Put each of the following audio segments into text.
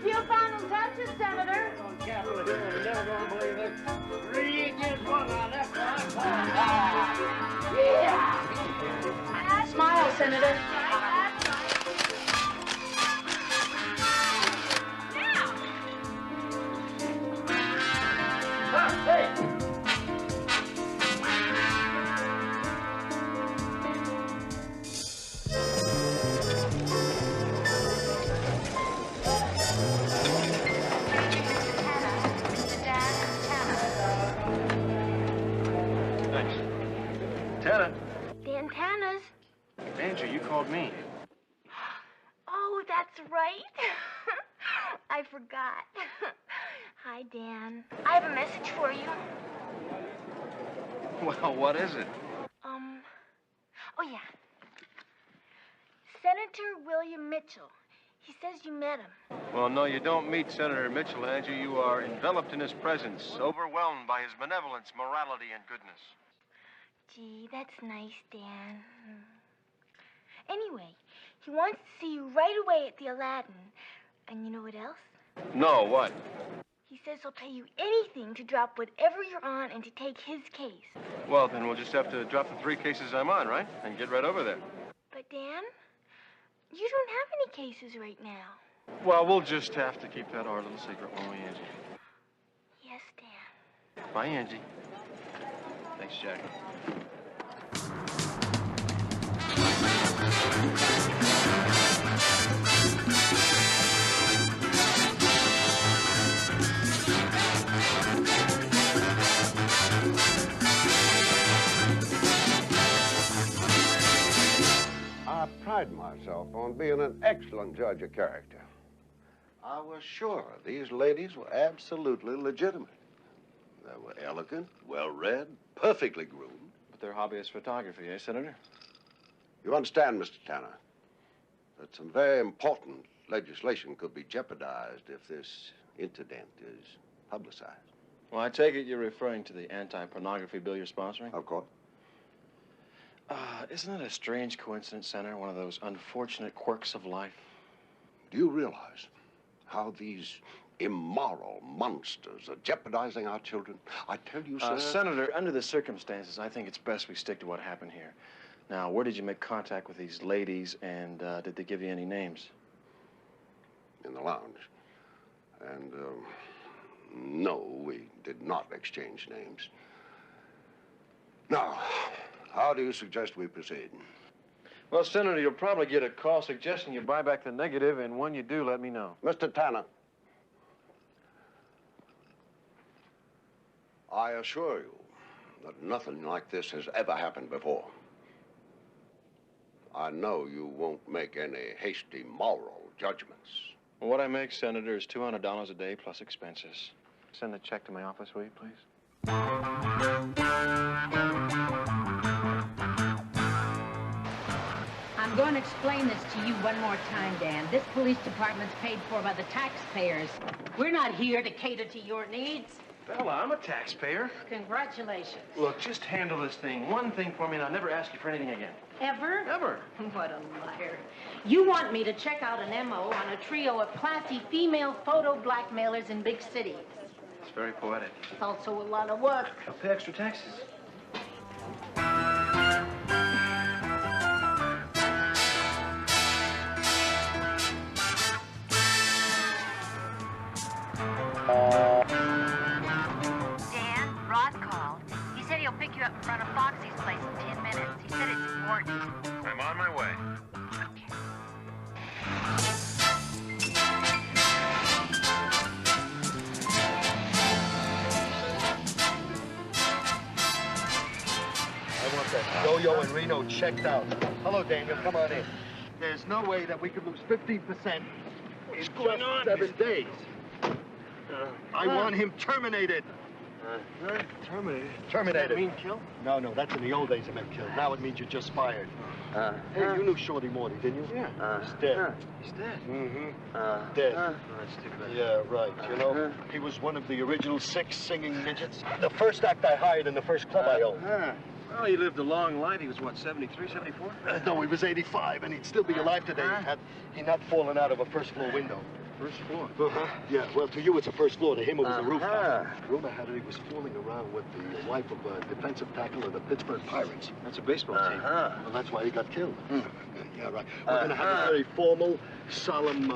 Few final touches, Senator. On Capitol Hill, you're never going to believe it. 3 against 1 on that one. Yeah! Smile, Senator. Hey! Tanna. Dan Tanna's. Andrew, you called me. Oh, that's right. I forgot. Hi, Dan. I have a message for you. Well, what is it? Oh, yeah. Senator William Mitchell. He says you met him. Well, no, you don't meet Senator Mitchell, Andrew. You are enveloped in his presence, overwhelmed by his benevolence, morality, and goodness. Gee, that's nice, Dan. Anyway, he wants to see you right away at the Aladdin. And you know what else? No, what? He says he'll pay you anything to drop whatever you're on and to take his case. Well, then we'll just have to drop the 3 cases I'm on, right? And get right over there. But, Dan, you don't have any cases right now. Well, we'll just have to keep that our little secret, won't we, Angie? Yes, Dan. Bye, Angie. Thanks, Jackie. I pride myself on being an excellent judge of character. I was sure these ladies were absolutely legitimate. They were elegant, well-read, perfectly groomed. But they're hobbyist photography, eh, Senator? You understand, Mr. Tanner, that some very important legislation could be jeopardized if this incident is publicized. Well, I take it you're referring to the anti-pornography bill you're sponsoring? Of course. Isn't it a strange coincidence, Senator? One of those unfortunate quirks of life? Do you realize how these immoral monsters are jeopardizing our children? I tell you, sir... Senator, under the circumstances, I think it's best we stick to what happened here. Now, where did you make contact with these ladies, and did they give you any names? In the lounge. And, no, we did not exchange names. Now, how do you suggest we proceed? Well, Senator, you'll probably get a call suggesting you buy back the negative, and when you do, let me know. Mr. Tanner, I assure you that nothing like this has ever happened before. I know you won't make any hasty moral judgments. Well, what I make, Senator, is $200 a day plus expenses. Send a check to my office, will you, please? I'm going to explain this to you one more time, Dan. This police department's paid for by the taxpayers. We're not here to cater to your needs. Bella, I'm a taxpayer. Congratulations. Look, just handle this thing. One thing for me, and I'll never ask you for anything again. Ever? Ever. What a liar. You want me to check out an MO on a trio of classy female photo blackmailers in big cities. It's very poetic. It's also a lot of work. I'll pay extra taxes. Dan, Rod called. He said he'll pick you up in front of Foxy's place in 10 minutes. He said it's important. I'm on my way. Okay. I want that Yo-Yo in Reno checked out. Hello, Daniel. Come on in. There's no way that we could lose 15% in just 7 days. I want him terminated. Terminated? Terminated. Does that mean kill? No, that's in the old days it meant killed. Now it means you're just fired. Hey, you knew Shorty Morty, didn't you? Yeah. He's dead. He's dead. Mm-hmm. Dead. Oh, that's too bad. Yeah, right. You know, he was one of the original 6 singing midgets. The first act I hired in the first club I owned. Well, he lived a long life. He was, what, 73, 74? No, he was 85, and he'd still be alive today had he not fallen out of a first-floor window. First floor. Uh-huh. Yeah, well, to you it's a first floor. To him it was a rooftop. Rumor had it he was fooling around with the wife of a defensive tackle of the Pittsburgh Pirates. That's a baseball team. Well, that's why he got killed. Yeah, right. We're going to have a very formal, solemn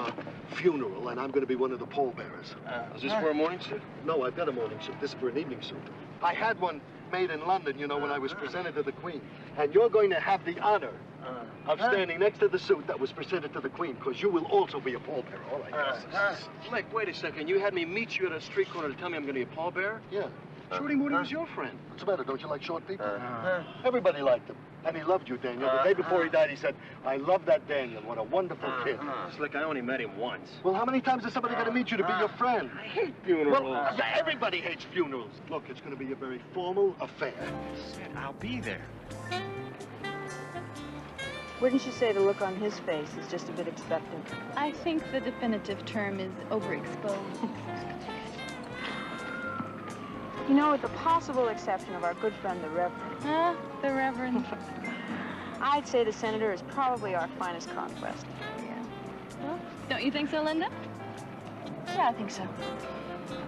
funeral, and I'm going to be one of the pallbearers. Is this for a morning suit? No, I've got a morning suit. This is for an evening suit. I had one made in London, you know, when I was presented to the Queen. And you're going to have the honor of standing next to the suit that was presented to the Queen, because you will also be a pallbearer. All right. Slick, wait a second. You had me meet you at a street corner to tell me I'm going to be a pallbearer? Yeah. Shorty Moody was your friend. What's the matter? Don't you like short people? Everybody liked him. And he loved you, Daniel. The day before he died, he said, I love that Daniel. What a wonderful kid. Slick, I only met him once. Well, how many times is somebody going to meet you to be your friend? I hate funerals. Well, yeah, everybody hates funerals. Look, it's going to be a very formal affair. Sid, I'll be there. Wouldn't you say the look on his face is just a bit expectant? I think the definitive term is overexposed. You know, with the possible exception of our good friend, the Reverend. The Reverend. I'd say the Senator is probably our finest conquest. Yeah. Well, don't you think so, Linda? Yeah, I think so.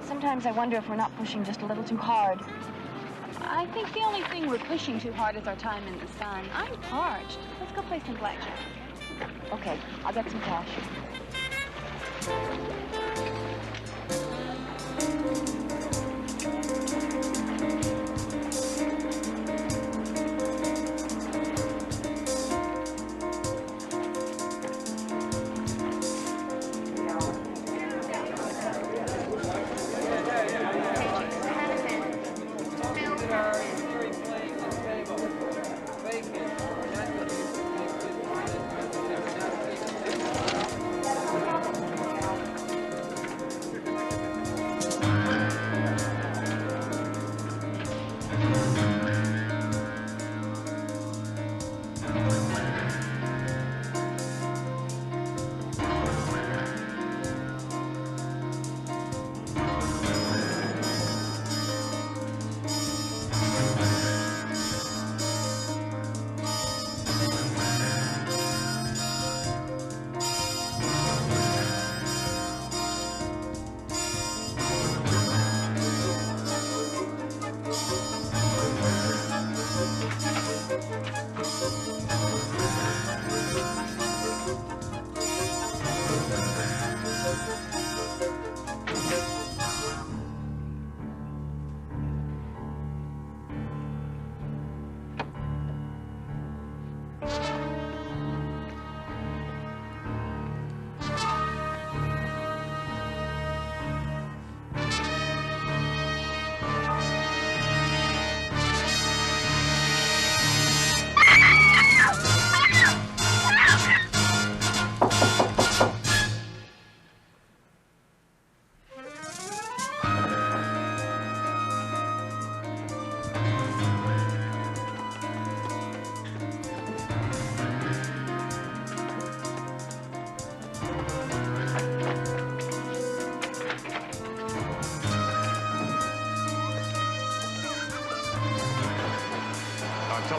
Sometimes I wonder if we're not pushing just a little too hard. I think the only thing we're pushing too hard is our time in the sun. I'm parched. Let's go play some blackjack. Okay, I'll get some cash.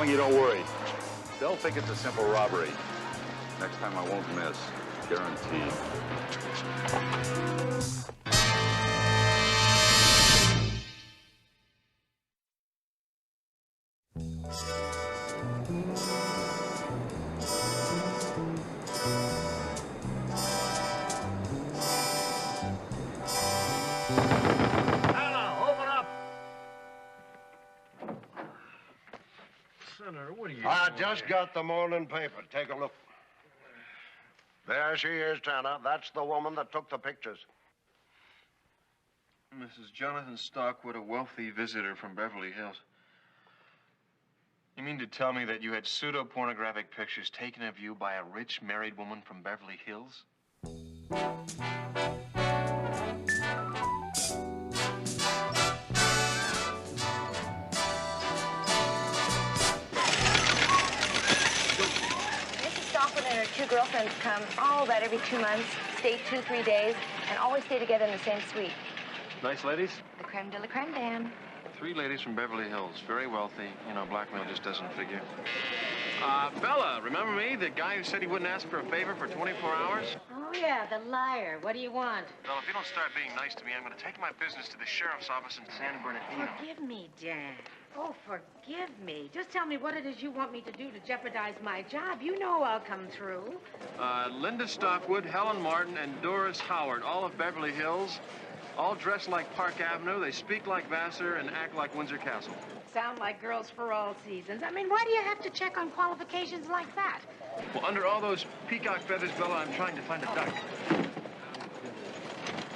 You don't worry. They'll think it's a simple robbery. Next time I won't miss. Guaranteed. What are you I just got the morning paper. Take a look. There she is, Tanna. That's the woman that took the pictures. Mrs. Jonathan Stockwood, a wealthy visitor from Beverly Hills. You mean to tell me that you had pseudo-pornographic pictures taken of you by a rich married woman from Beverly Hills? And her two girlfriends come, about every 2 months, stay 2-3 days, and always stay together in the same suite. Nice ladies? The creme de la creme, Dan. 3 ladies from Beverly Hills, very wealthy. You know, blackmail just doesn't figure. Bella, remember me? The guy who said he wouldn't ask for a favor for 24 hours? Oh, Oh, yeah, the liar. What do you want? Well, if you don't start being nice to me, I'm going to take my business to the sheriff's office in San Bernardino. Forgive me, Dan. Oh, forgive me. Just tell me what it is you want me to do to jeopardize my job. You know I'll come through. Linda Stockwood, Helen Martin, and Doris Howard, all of Beverly Hills, all dressed like Park Avenue. They speak like Vassar and act like Windsor Castle. Sound like girls for all seasons. I mean, why do you have to check on qualifications like that? Well, under all those peacock feathers, Bella, I'm trying to find a duck.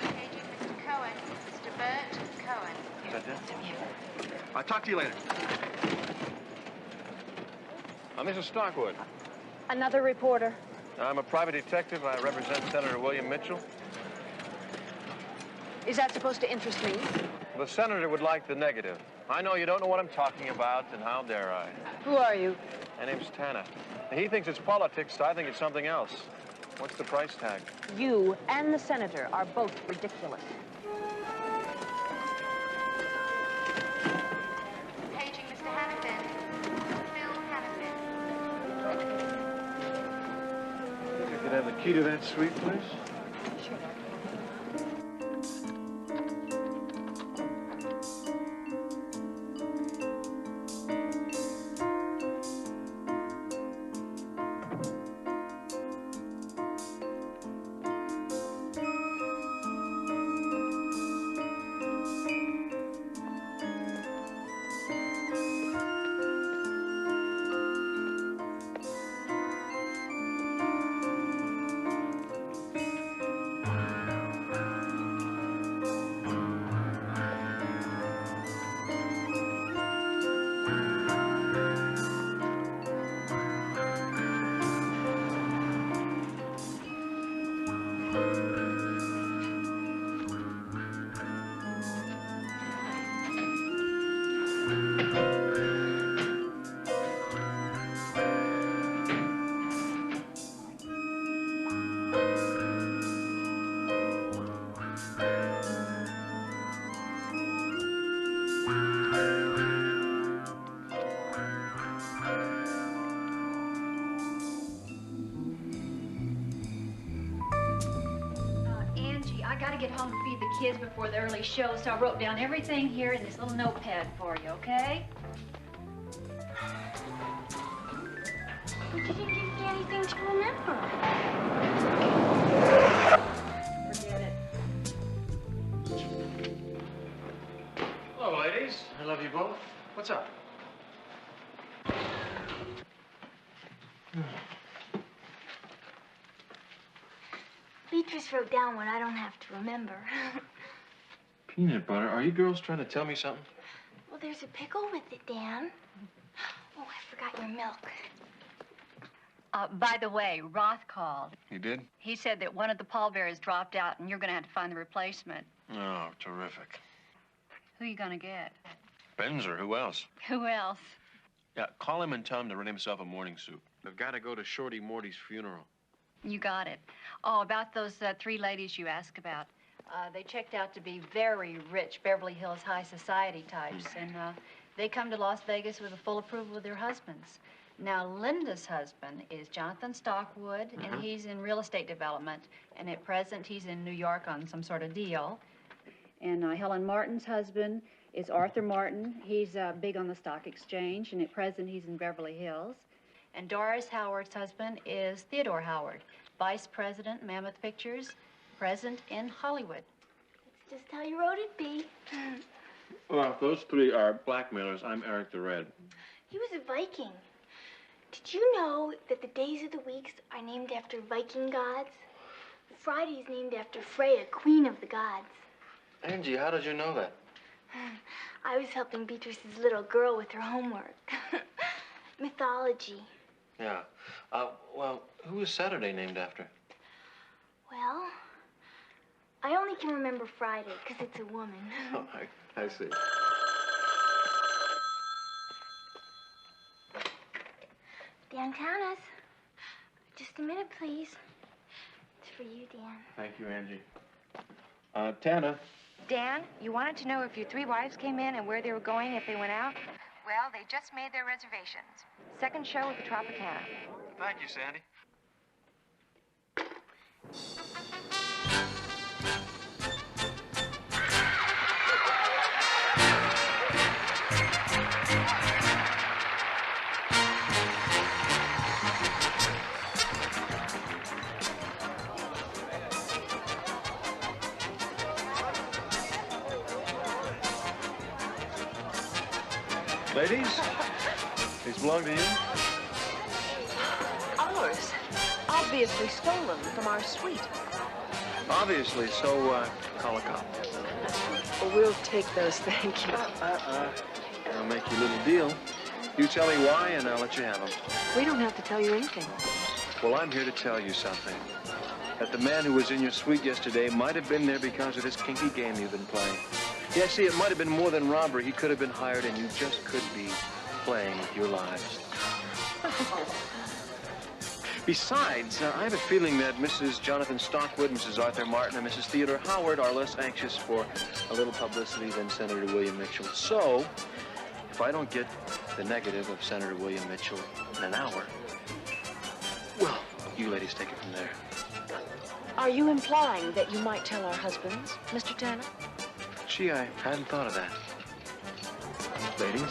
Paging Mr. Cohen. Mr. Bert Cohen. Is that it? I'll talk to you later. Mrs. Stockwood. Another reporter. I'm a private detective. I represent Senator William Mitchell. Is that supposed to interest me? The senator would like the negative. I know you don't know what I'm talking about, and how dare I? Who are you? My name's Tanna. He thinks it's politics, I think it's something else. What's the price tag? You and the senator are both ridiculous. Paging Mr. Hannafin. Phil Hannafin. Think I could have the key to that suite, please? Sure. I gotta get home and feed the kids before the early show, so I wrote down everything here in this little notepad for you, okay? But you didn't give me anything to remember. Forget it. Hello, ladies. I love you both. What's up? Beatrice wrote down what I don't have to remember. Peanut butter? Are you girls trying to tell me something? Well, there's a pickle with it, Dan. Oh, I forgot your milk. By the way, Roth called. You did? He said that one of the pallbearers dropped out and you're gonna have to find the replacement. Oh, terrific. Who you gonna get? Benzer, who else? Who else? Yeah, call him and tell him to rent himself a morning suit. I've got to go to Shorty Morty's funeral. You got it. Oh, about those three ladies you asked about. They checked out to be very rich Beverly Hills high society types, and they come to Las Vegas with the full approval of their husbands. Now, Linda's husband is Jonathan Stockwood, and he's in real estate development, and at present he's in New York on some sort of deal. And Helen Martin's husband is Arthur Martin. He's big on the stock exchange, and at present he's in Beverly Hills. And Doris Howard's husband is Theodore Howard, vice president, Mammoth Pictures, present in Hollywood. That's just how you wrote it, B. Well, if those three are blackmailers, I'm Eric the Red. He was a Viking. Did you know that the days of the weeks are named after Viking gods? Friday's named after Freya, queen of the gods. Angie, how did you know that? I was helping Beatrice's little girl with her homework. Mythology. Yeah. Well, who is Saturday named after? Well, I only can remember Friday because it's a woman. Oh, I see. Dan Tanna's. Just a minute, please. It's for you, Dan. Thank you, Angie. Tanna. Dan, you wanted to know if your three wives came in and where they were going if they went out? Well, they just made their reservations. Second show at the Tropicana. Thank you, Sandy. Ladies, these belong to you? Ours. Obviously stolen from our suite. Obviously, so call a cop. Well, we'll take those, thank you. I'll make you a little deal. You tell me why, and I'll let you have them. We don't have to tell you anything. Well, I'm here to tell you something. That the man who was in your suite yesterday might have been there because of this kinky game you've been playing. Yeah, see, it might have been more than robbery. He could have been hired, and you just could be playing with your lives. Besides, I have a feeling that Mrs. Jonathan Stockwood, Mrs. Arthur Martin, and Mrs. Theodore Howard are less anxious for a little publicity than Senator William Mitchell. So, if I don't get the negative of Senator William Mitchell in an hour, well, you ladies take it from there. Are you implying that you might tell our husbands, Mr. Tanna? Gee, I hadn't thought of that. Ladies?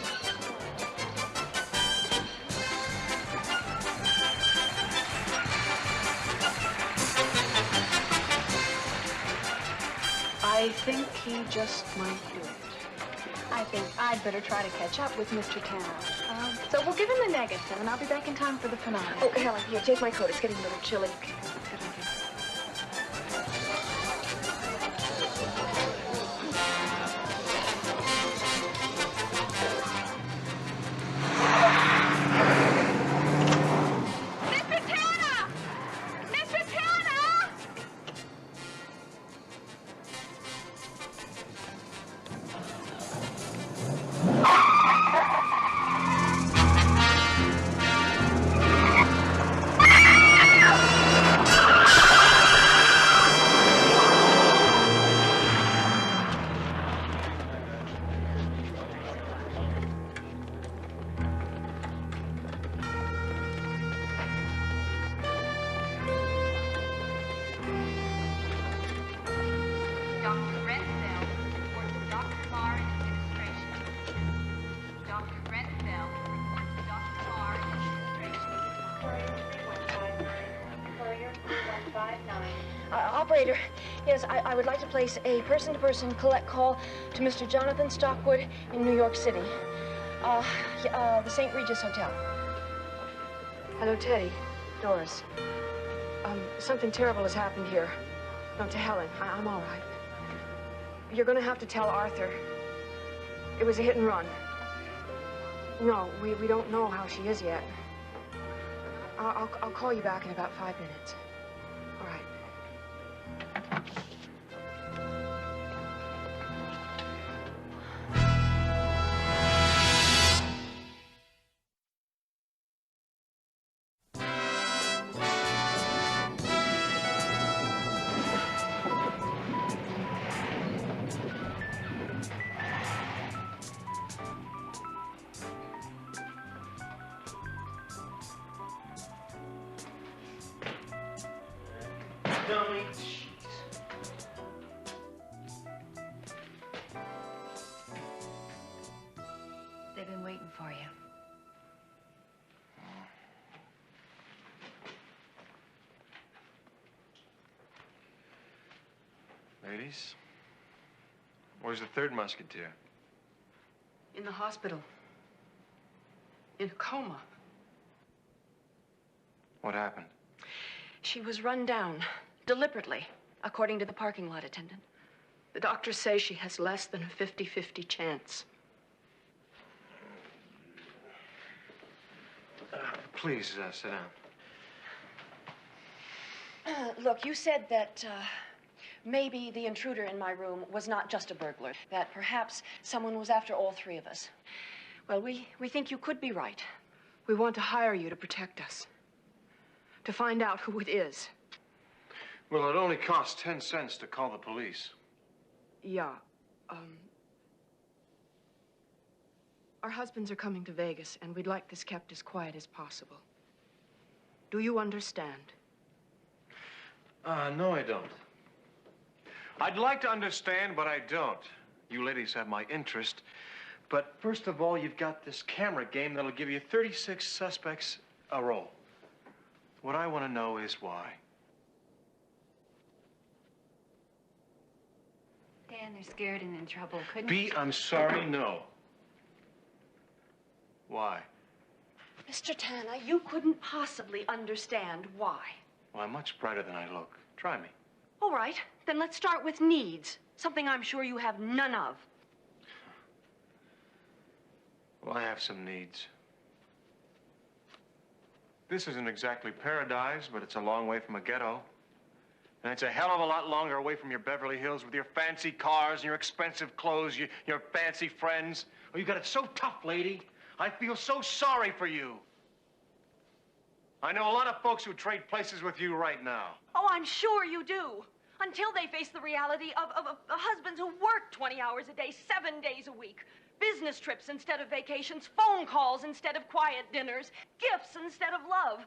I think he just might do it. I think I'd better try to catch up with Mr. Tanner. So we'll give him the negative, and I'll be back in time for the finale. Oh, Helen, here, take my coat. It's getting a little chilly. Operator, yes, I would like to place a person-to-person collect call to Mr. Jonathan Stockwood in New York City. The St. Regis Hotel. Hello, Teddy. Doris. Something terrible has happened here. No, to Helen. I'm all right. You're going to have to tell Arthur. It was a hit and run. No, we don't know how she is yet. I'll call you back in about 5 minutes. All right. They've been waiting for you. Ladies, where's the third musketeer? In the hospital. In a coma. What happened? She was run down, deliberately, according to the parking lot attendant. The doctors say she has less than a 50-50 chance. Please, sit down. Look, you said that maybe the intruder in my room was not just a burglar, that perhaps someone was after all three of us. Well, we think you could be right. We want to hire you to protect us, to find out who it is. Well, it only costs 10 cents to call the police. Yeah. Our husbands are coming to Vegas, and we'd like this kept as quiet as possible. Do you understand? No, I don't. I'd like to understand, but I don't. You ladies have my interest. But first of all, you've got this camera game that'll give you 36 suspects a roll. What I want to know is why. Dan, they're scared and in trouble. Couldn't B, I'm sorry, no. Why? Mr. Tanna, you couldn't possibly understand why. Well, I'm much brighter than I look. Try me. All right, then let's start with needs. Something I'm sure you have none of. Well, I have some needs. This isn't exactly paradise, but it's a long way from a ghetto. And it's a hell of a lot longer away from your Beverly Hills with your fancy cars and your expensive clothes, your fancy friends. Oh, you got it so tough, lady. I feel so sorry for you. I know a lot of folks who trade places with you right now. Oh, I'm sure you do. Until they face the reality of husbands who work 20 hours a day, 7 days a week. Business trips instead of vacations, phone calls instead of quiet dinners, gifts instead of love.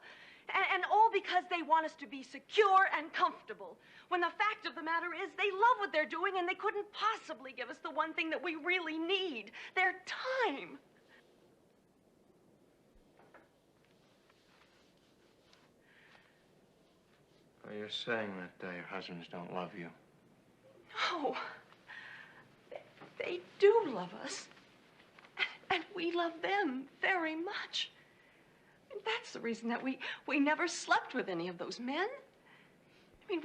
And all because they want us to be secure and comfortable. When the fact of the matter is they love what they're doing and they couldn't possibly give us the one thing that we really need, their time. Oh, you're saying that your husbands don't love you? No. They do love us. And we love them very much. And that's the reason that we never slept with any of those men. I mean,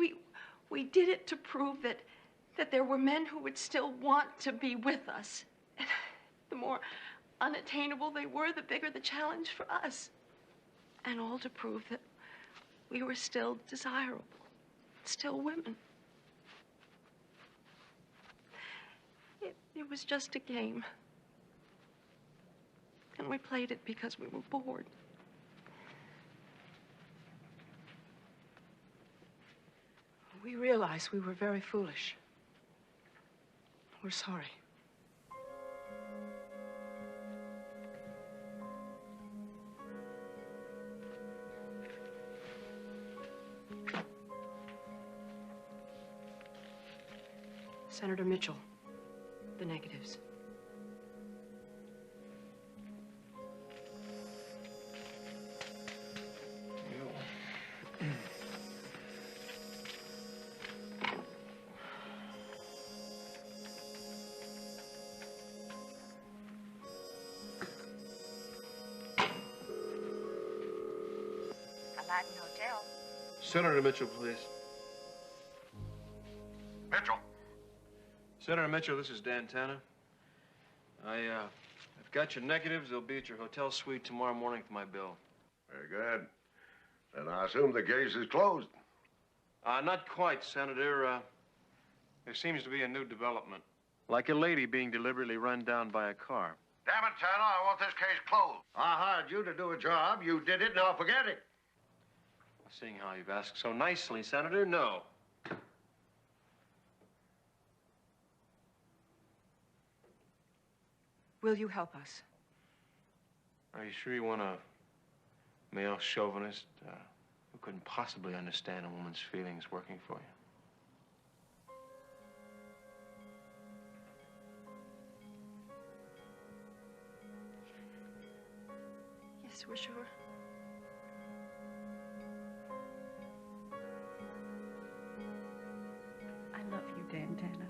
we did it to prove that there were men who would still want to be with us. And the more unattainable they were, the bigger the challenge for us. And all to prove that we were still desirable, still women. It was just a game. And we played it because we were bored. We realized we were very foolish. We're sorry. Senator Mitchell, the negatives. Aladdin Hotel. Senator Mitchell, please. Mitchell. Senator Mitchell, this is Dan Tanna. I've got your negatives. They'll be at your hotel suite tomorrow morning for my bill. Very good. Then I assume the case is closed. Not quite, Senator. There seems to be a new development. Like a lady being deliberately run down by a car. Damn it, Tanner, I want this case closed. I hired you to do a job. You did it, now forget it. Seeing how you've asked so nicely, Senator, no. Will you help us? Are you sure you want a male chauvinist who couldn't possibly understand a woman's feelings working for you? Yes, we're sure. I love you, Dan Tanna.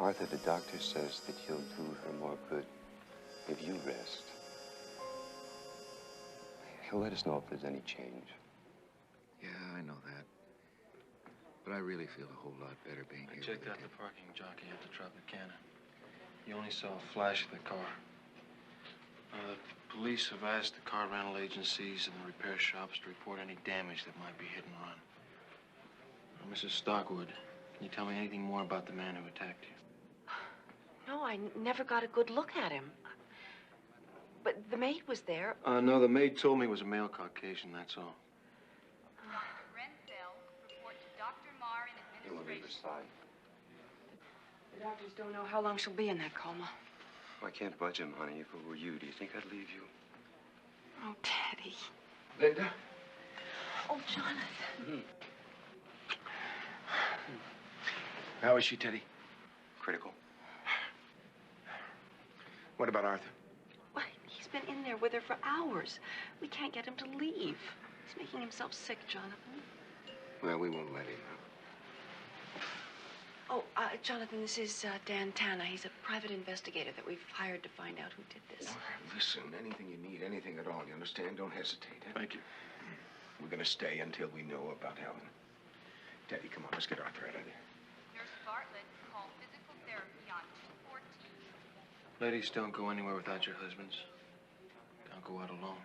Arthur, the doctor says that he'll do her more good if you rest. He'll let us know if there's any change. Yeah, I know that. But I really feel a whole lot better being here. I checked out the parking jockey at the Tropicana. He only saw a flash of the car. The police have asked the car rental agencies and the repair shops to report any damage that might be hit and run. Mrs. Stockwood, can you tell me anything more about the man who attacked you? No, I never got a good look at him. But the maid was there. No, the maid told me he was a male Caucasian, that's all. He will leave his side. The doctors don't know how long she'll be in that coma. I can't budge him, honey. If it were you, do you think I'd leave you? Oh, Teddy. Linda? Oh, Jonathan. How is she, Teddy? Critical. What about Arthur? What? He's been in there with her for hours. We can't get him to leave. He's making himself sick, Jonathan. Well, we won't let him. Oh, Jonathan, this is Dan Tanna. He's a private investigator that we've hired to find out who did this. Listen, anything you need, anything at all, you understand? Don't hesitate. Thank you. We're gonna stay until we know about Helen. Teddy, come on, let's get Arthur out of there. Nurse Bartlett, call physical therapy on 214. Ladies, don't go anywhere without your husbands. Don't go out alone.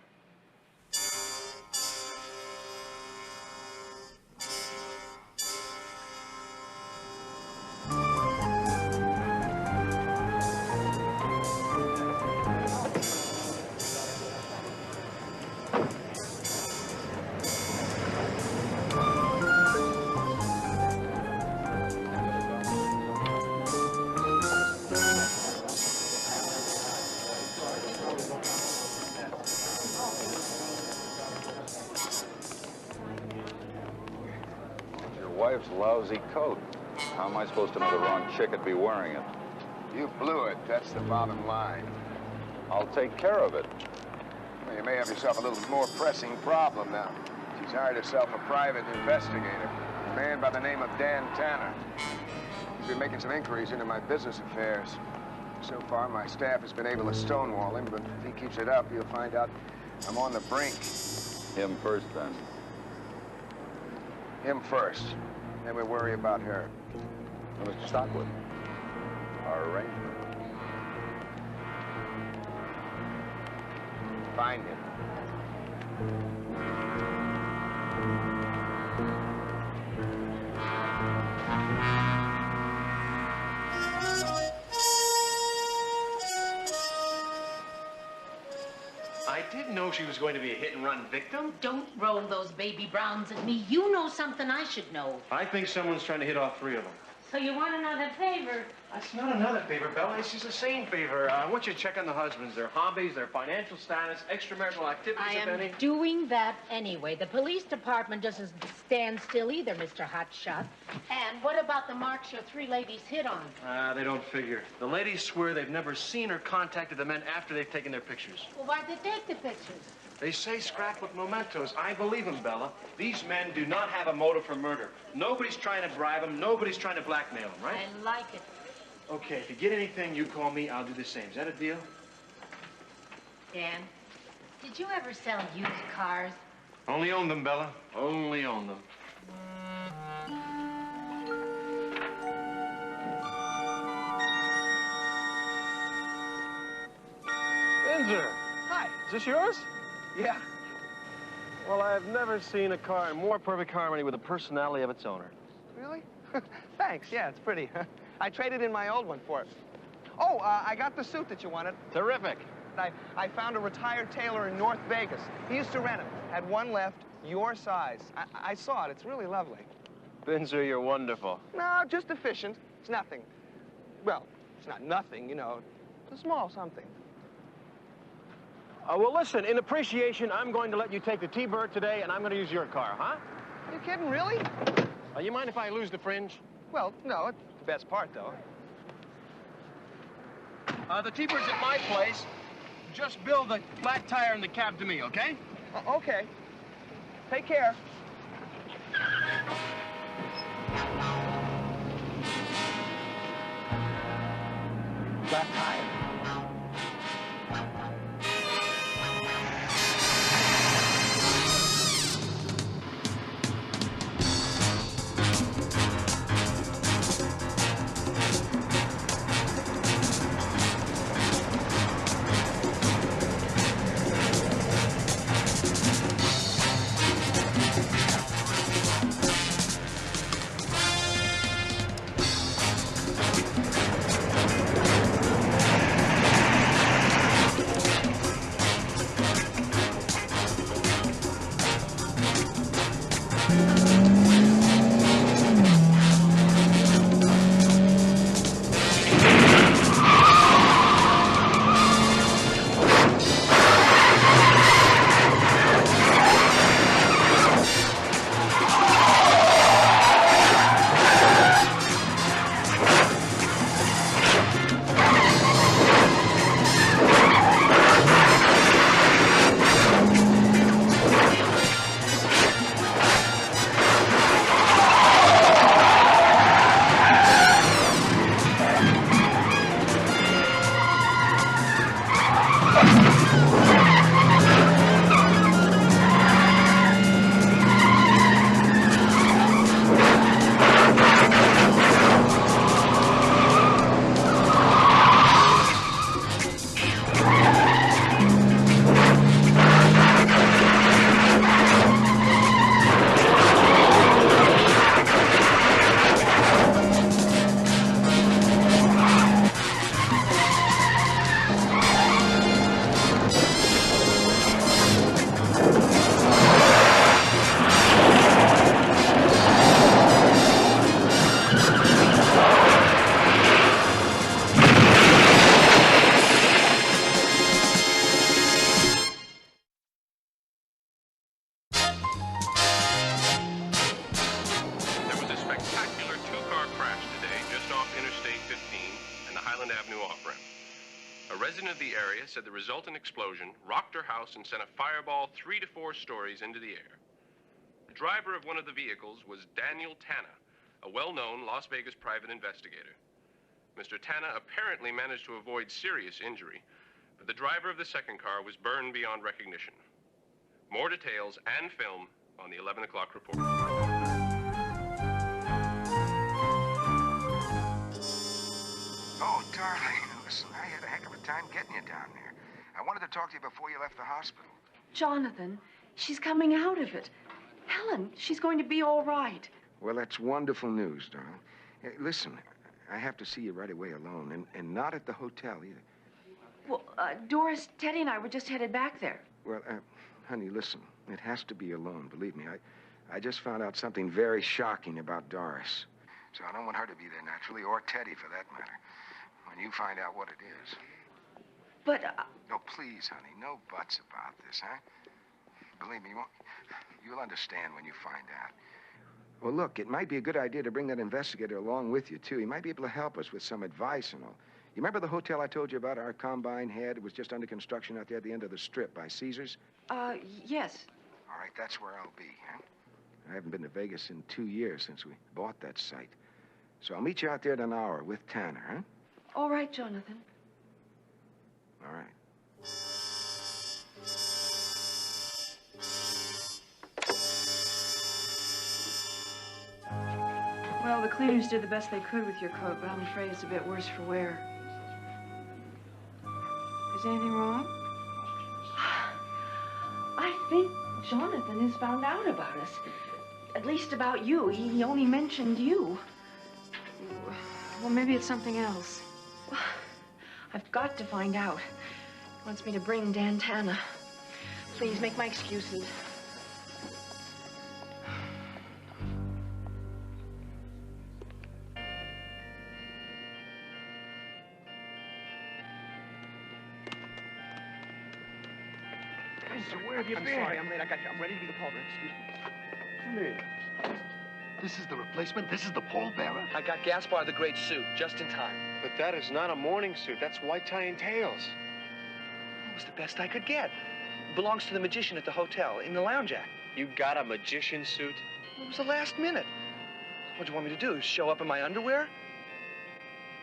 Wife's lousy coat. How am I supposed to know the wrong chick would be wearing it? You blew it. That's the bottom line. I'll take care of it. Well, you may have yourself a little more pressing problem now. She's hired herself a private investigator, a man by the name of Dan Tanner. He's been making some inquiries into my business affairs. So far, my staff has been able to stonewall him, but if he keeps it up, he'll find out I'm on the brink. Him first, then. Him first. Then we worry about her. Now, Mr. Stockwood, our arrangement. Find him. I didn't know she was going to be a hit-and-run victim. Don't roll those baby browns at me. You know something I should know. I think someone's trying to hit all three of them. So you want another favor? That's not another favor, Bella. It's just the same favor. I want you to check on the husbands, their hobbies, their financial status, extramarital activities, I if am any. doing that anyway. The police department doesn't stand still either, Mr. Hotshot. And what about the marks your three ladies hit on? They don't figure. The ladies swear they've never seen or contacted the men after they've taken their pictures. Well, why'd they take the pictures? They say scrapbook mementos. I believe them, Bella. These men do not have a motive for murder. Nobody's trying to bribe them. Nobody's trying to blackmail them, right? I like it. Okay, if you get anything, you call me. I'll do the same. Is that a deal? Dan, did you ever sell used cars? Only own them, Bella. Only own them. Windsor. Hi. Is this yours? Yeah. Well, I've never seen a car in more perfect harmony with the personality of its owner. Really? Thanks. Yeah, it's pretty. I traded in my old one for it. Oh, I got the suit that you wanted. Terrific. I found a retired tailor in North Vegas. He used to rent them. Had one left, your size. I saw it. It's really lovely. Windsor, you're wonderful. No, just efficient. It's nothing. Well, it's not nothing, you know. It's a small something. Well, listen, in appreciation, I'm going to let you take the T-Bird today, and I'm going to use your car, huh? Are you kidding, really? You mind if I lose the fringe? Well, no, it's the best part, though. The T-Bird's at my place. Just bill the flat tire in the cab to me, okay? Okay. Take care. Flat tire. Highland Avenue off-ramp. A resident of the area said the resultant explosion rocked her house and sent a fireball 3 to 4 stories into the air. The driver of one of the vehicles was Daniel Tanna, a well-known Las Vegas private investigator. Mr. Tanna apparently managed to avoid serious injury, but the driver of the second car was burned beyond recognition. More details and film on the 11 o'clock report. Oh, darling, listen, I had a heck of a time getting you down there. I wanted to talk to you before you left the hospital. Jonathan, she's coming out of it. Helen, she's going to be all right. Well, that's wonderful news, darling. Listen, I have to see you right away alone, and not at the hotel either. Well, Doris, Teddy, and I were just headed back there. Well, honey, listen, it has to be alone, believe me. I just found out something very shocking about Doris. So I don't want her to be there, naturally, or Teddy, for that matter, when you find out what it is. But, No, please, honey, no buts about this, huh? Believe me, you'll understand when you find out. Well, look, it might be a good idea to bring that investigator along with you, too. He might be able to help us with some advice and all. You remember the hotel I told you about our combine had? It was just under construction out there at the end of the strip by Caesars? Yes. All right, that's where I'll be, huh? I haven't been to Vegas in 2 years since we bought that site. So I'll meet you out there in an hour with Tanner, huh? All right, Jonathan. All right. Well, the cleaners did the best they could with your coat, but I'm afraid it's a bit worse for wear. Is anything wrong? I think Jonathan has found out about us. At least about you. He only mentioned you. Well, maybe it's something else. I've got to find out. He wants me to bring Dan Tanna. Please, make my excuses. So where have you been? I'm sorry, I'm late. I'm ready to be the pallbearer. Excuse me. This is the replacement? This is the pallbearer? I got Gaspar the Great suit just in time. But that is not a morning suit. That's white tie and tails. It was the best I could get. Belongs to the magician at the hotel in the lounge act. You got a magician suit? It was the last minute. What do you want me to do? Show up in my underwear?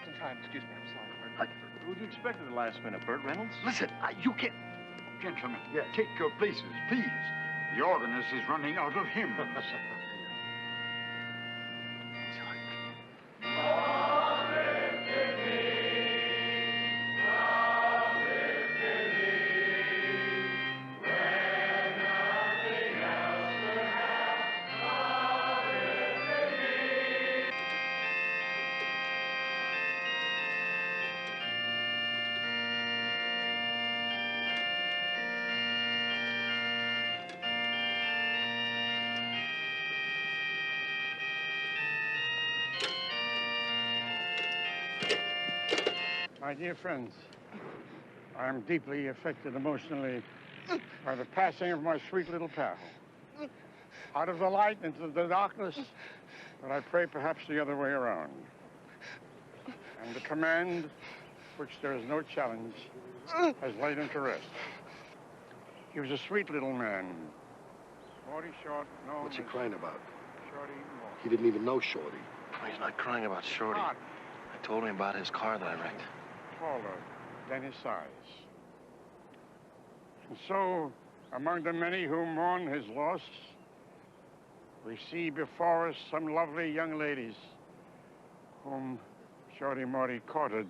In time. Excuse me. I'm sorry. Who'd you expect at the last minute? Burt Reynolds? Listen, you can't... Gentlemen, take your places, please. The organist is running out of hymns. My dear friends, I am deeply affected emotionally by the passing of my sweet little pal. Out of the light into the darkness, but I pray perhaps the other way around. And the command, which there is no challenge, has laid him to rest. He was a sweet little man. Morty Short, known What's he crying about? Shorty Morty. He didn't even know Shorty. He's not crying about Shorty. I told him about his car that I wrecked. Taller than his size. And so, among the many who mourn his loss, we see before us some lovely young ladies whom Shorty Morty courted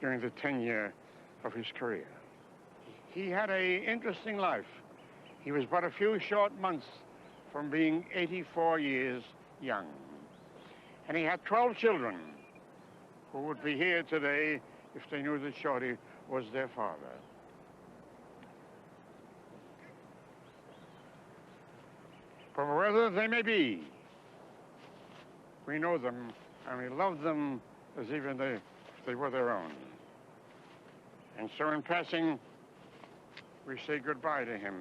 during the tenure of his career. He had an interesting life. He was but a few short months from being 84 years young. And he had 12 children who would be here today if they knew that Shorty was their father. But wherever they may be, we know them and we love them as even if they were their own. And so in passing, we say goodbye to him.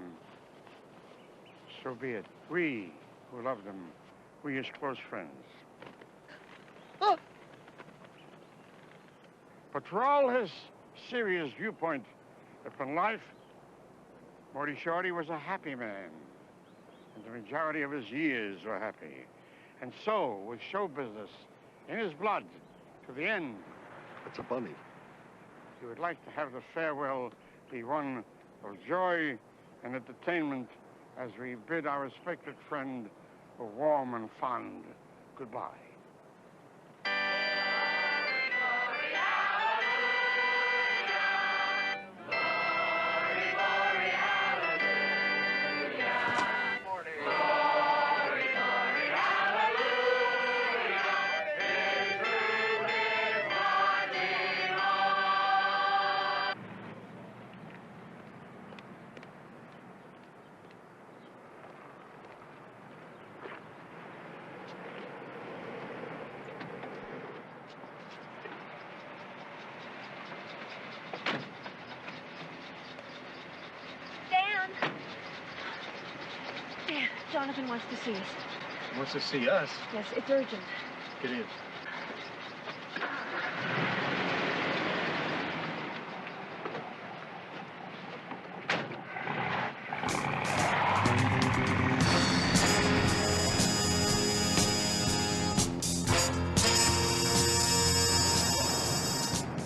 So be it. We who love them, we as close friends. But for all his serious viewpoint upon life, Morty Shorty was a happy man. And the majority of his years were happy. And so was show business in his blood to the end. It's a bunny. He would like to have the farewell be one of joy and entertainment as we bid our respected friend a warm and fond goodbye. Jonathan wants to see us. Wants to see us? Yes, it's urgent. It is.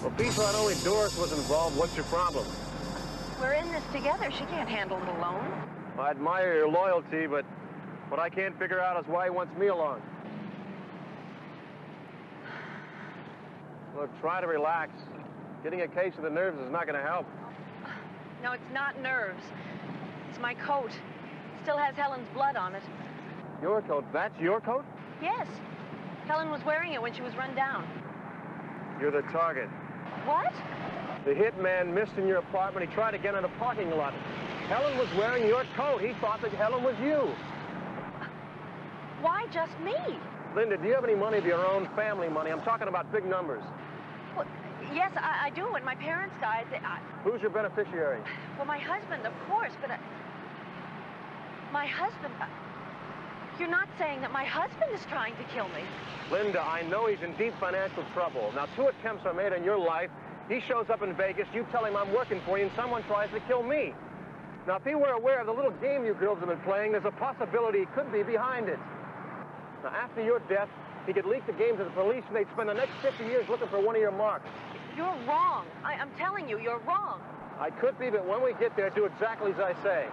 Well, Pete thought only Doris was involved. What's your problem? We're in this together. She can't handle it alone. I admire your loyalty, but what I can't figure out is why he wants me along. Look, try to relax. Getting a case of the nerves is not going to help. No, it's not nerves. It's my coat. It still has Helen's blood on it. Your coat? That's your coat? Yes. Helen was wearing it when she was run down. You're the target. What? The hitman missed in your apartment. He tried to get in a parking lot. Helen was wearing your coat. He thought that Helen was you. Why just me? Linda, do you have any money of your own, family money? I'm talking about big numbers. Well, yes, I do. And my parents died. Who's your beneficiary? Well, my husband, of course, but my husband... You're not saying that my husband is trying to kill me. Linda, I know he's in deep financial trouble. Now, 2 attempts are made on your life. He shows up in Vegas, you tell him I'm working for you, and someone tries to kill me. Now, if he were aware of the little game you girls have been playing, there's a possibility he could be behind it. Now, after your death, he could leak the game to the police, and they'd spend the next 50 years looking for one of your marks. You're wrong. I'm telling you, you're wrong. I could be, but when we get there, do exactly as I say.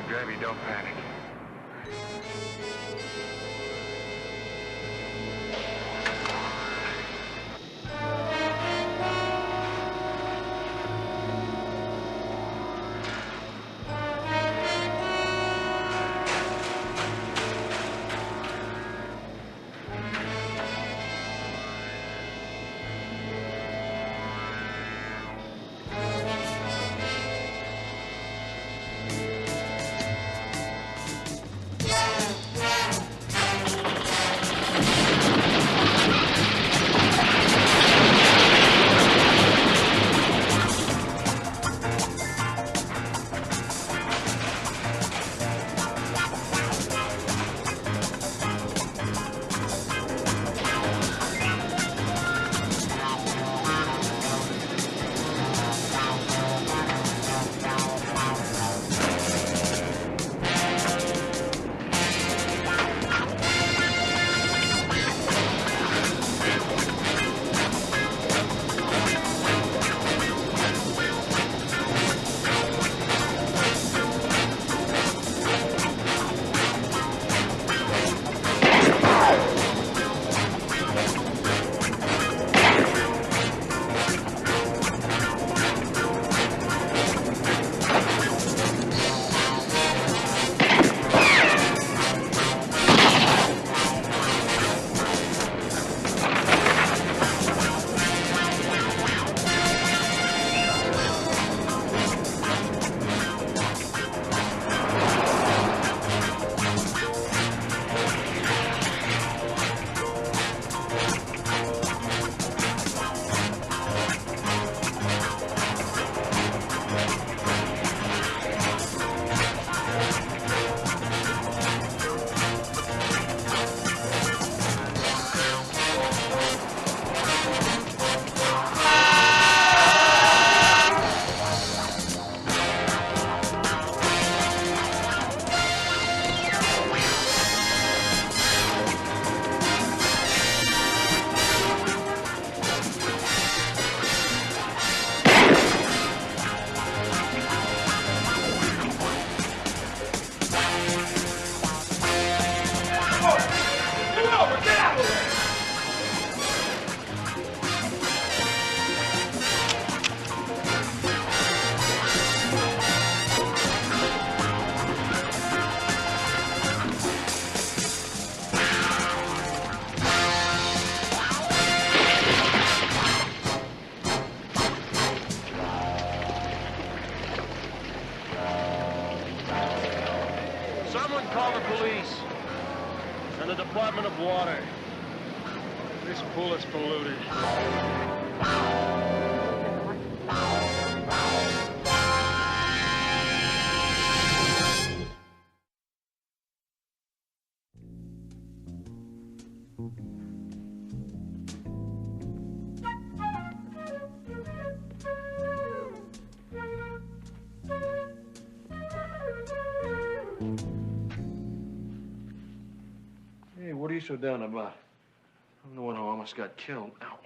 Gravy, don't panic. Someone call the police and the Department of Water. This pool is polluted. Hey, what are you so down about? I'm the one who almost got killed. Ow.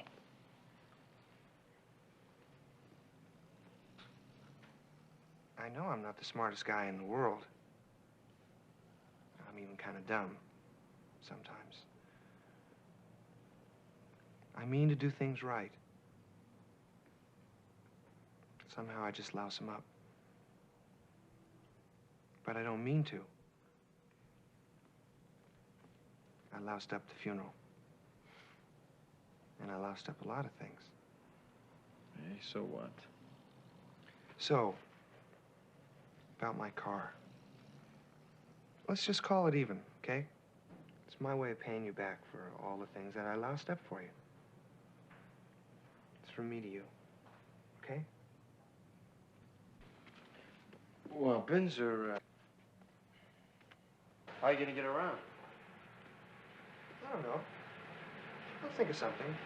I know I'm not the smartest guy in the world. I'm even kind of dumb sometimes. I mean to do things right. Somehow I just louse them up. But I don't mean to. I loused up the funeral. And I loused up a lot of things. Hey, so what? So, about my car. Let's just call it even, okay? It's my way of paying you back for all the things that I loused up for you. It's from me to you, okay? Well, Binzer, how are you gonna get around? I don't know. I'll think of something.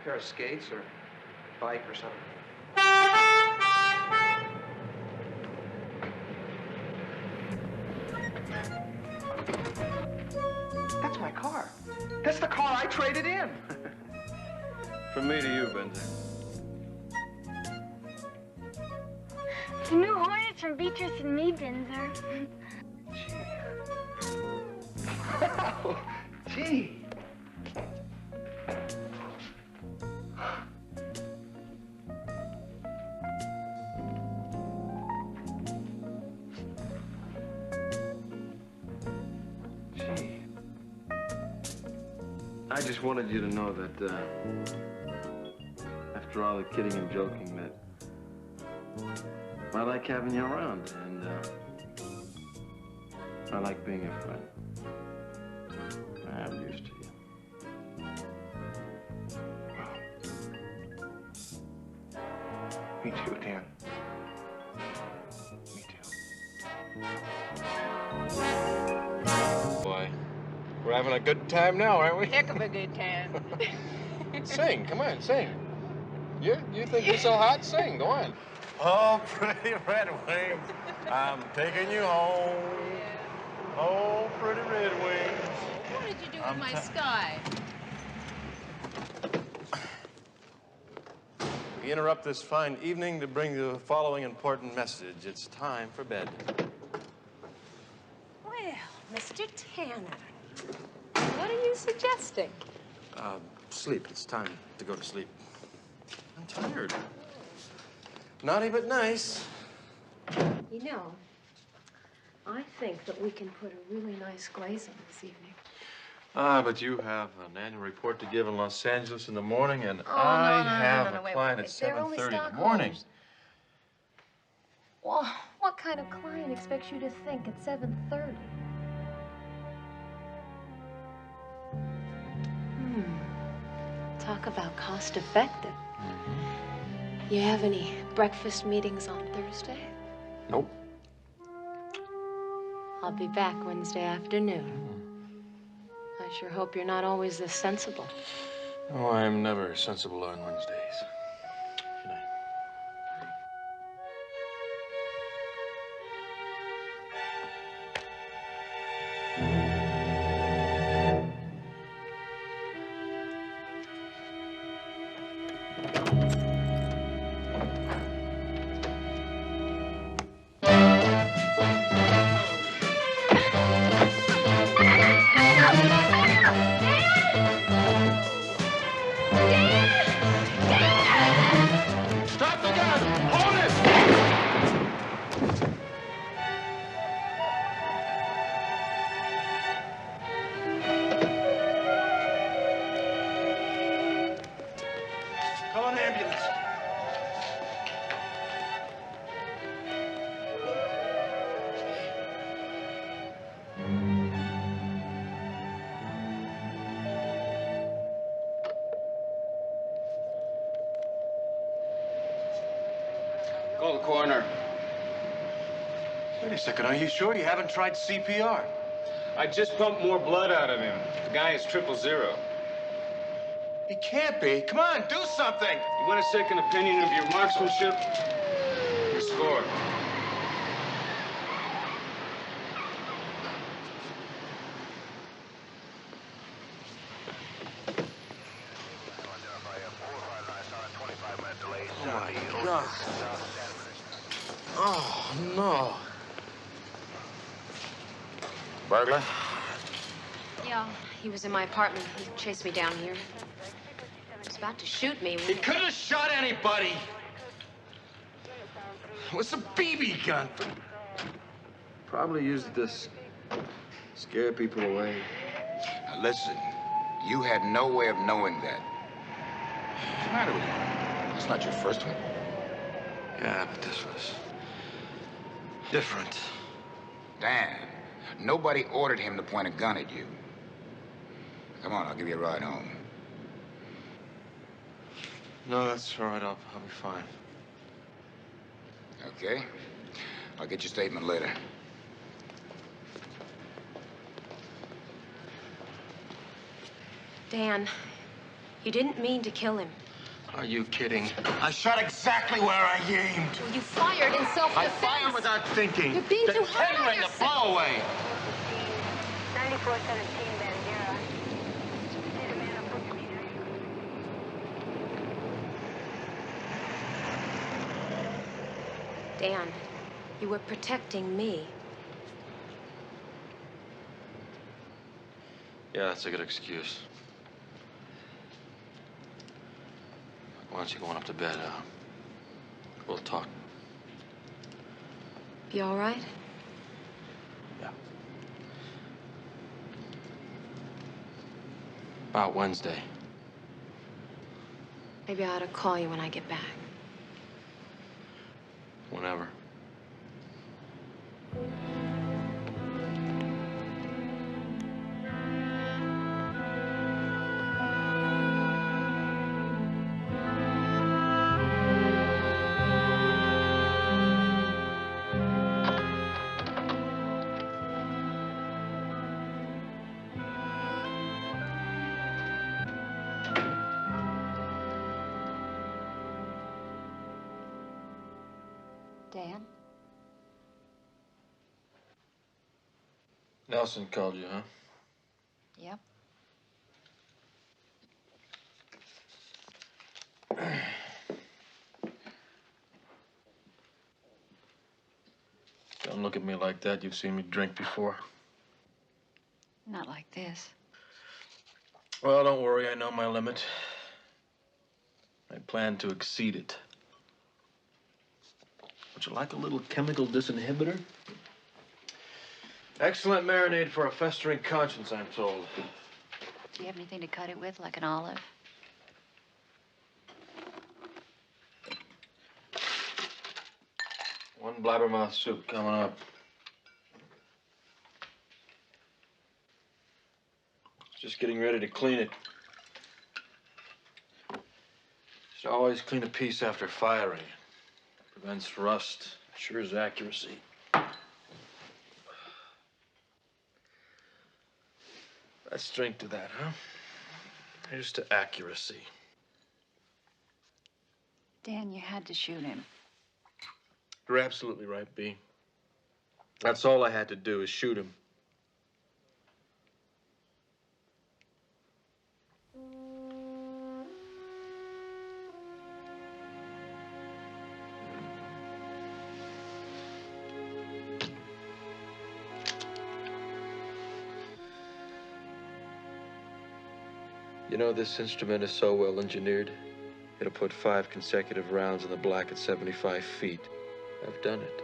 A pair of skates or a bike or something. That's my car. That's the car I traded in. From me to you, Binzer. The new Hornets from Beatrice and me, Binzer. Gee. I just wanted you to know that, after all the kidding and joking, that I like having you around, and I like being a friend. I'm used to you. Me too, Dan. Me too. Boy, we're having a good time now, aren't we? Heck of a good time. Sing, come on, sing. You think you're so hot? Sing, go on. Oh, pretty red wings, I'm taking you home. Oh, pretty red wings. What did you do with my sky? We interrupt this fine evening to bring you the following important message. It's time for bed. Well, Mr. Tanner, what are you suggesting? Sleep. It's time to go to sleep. I'm tired. Naughty but nice. You know, I think that we can put a really nice glaze on this evening. But you have an annual report to give in Los Angeles in the morning, and Oh, I no, have wait, a client at They're only 7:30 in the stockholders. morning. Well, what kind of client expects you to think at 7:30? Talk about cost effective. You have any breakfast meetings on Thursday? Nope. I'll be back Wednesday afternoon. I sure hope you're not always this sensible. Oh, I'm never sensible on Wednesdays. Dad! Wait a second, are you sure you haven't tried CPR? I just pumped more blood out of him. The guy is 000. He can't be. Come on, do something. You want a second opinion of your marksmanship? You scored. Oh, my God. Oh, no. Burglar? Yeah, he was in my apartment. He chased me down here. He was about to shoot me. He couldn't have shot anybody. It was a BB gun. Probably used it to scare people away. Now, listen, you had no way of knowing that. What's the matter with you? It's not your first one. Yeah, but this was different. Dan, nobody ordered him to point a gun at you. Come on, I'll give you a ride home. No, that's all right. I'll be fine. Okay. I'll get your statement later. Dan, you didn't mean to kill him. Are you kidding? I shot exactly where I aimed. Well, you fired in self-defense. I fired without thinking. You're being too hard on ring, the blow away. 9417 Bandera. Dan, you were protecting me. Yeah, that's a good excuse. Why don't you go on up to bed? We'll talk. You all right? Yeah. About Wednesday. Maybe I ought to call you when I get back. Whenever. Dan? Nelson called you, huh? Yep. Don't look at me like that. You've seen me drink before. Not like this. Well, don't worry. I know my limit. I plan to exceed it. Would you like a little chemical disinhibitor? Excellent marinade for a festering conscience, I'm told. Do you have anything to cut it with, like an olive? One blabbermouth soup coming up. Just getting ready to clean it. Should always clean a piece after firing. Prevents rust, ensures accuracy. Let's drink to that, huh? Here's to accuracy. Dan, you had to shoot him. You're absolutely right, B. That's all I had to do is shoot him. You know, this instrument is so well engineered, it'll put 5 consecutive rounds in the black at 75 feet. I've done it.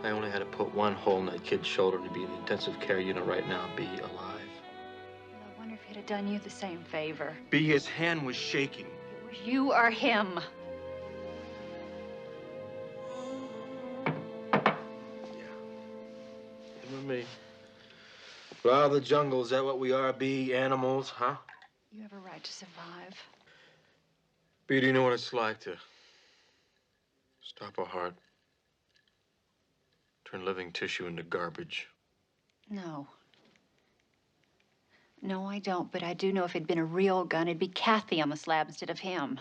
I only had to put one hole in that kid's shoulder to be in the intensive care unit right now, be alive. Well, I wonder if he'd have done you the same favor. B, his hand was shaking. It was you or him. Him and me. Well, the jungle, is that what we are, B? Animals, huh? You have a right to survive. B, do you know what it's like to stop a heart, turn living tissue into garbage? No. No, I don't, but I do know if it'd been a real gun, it'd be Kathy on the slab instead of him.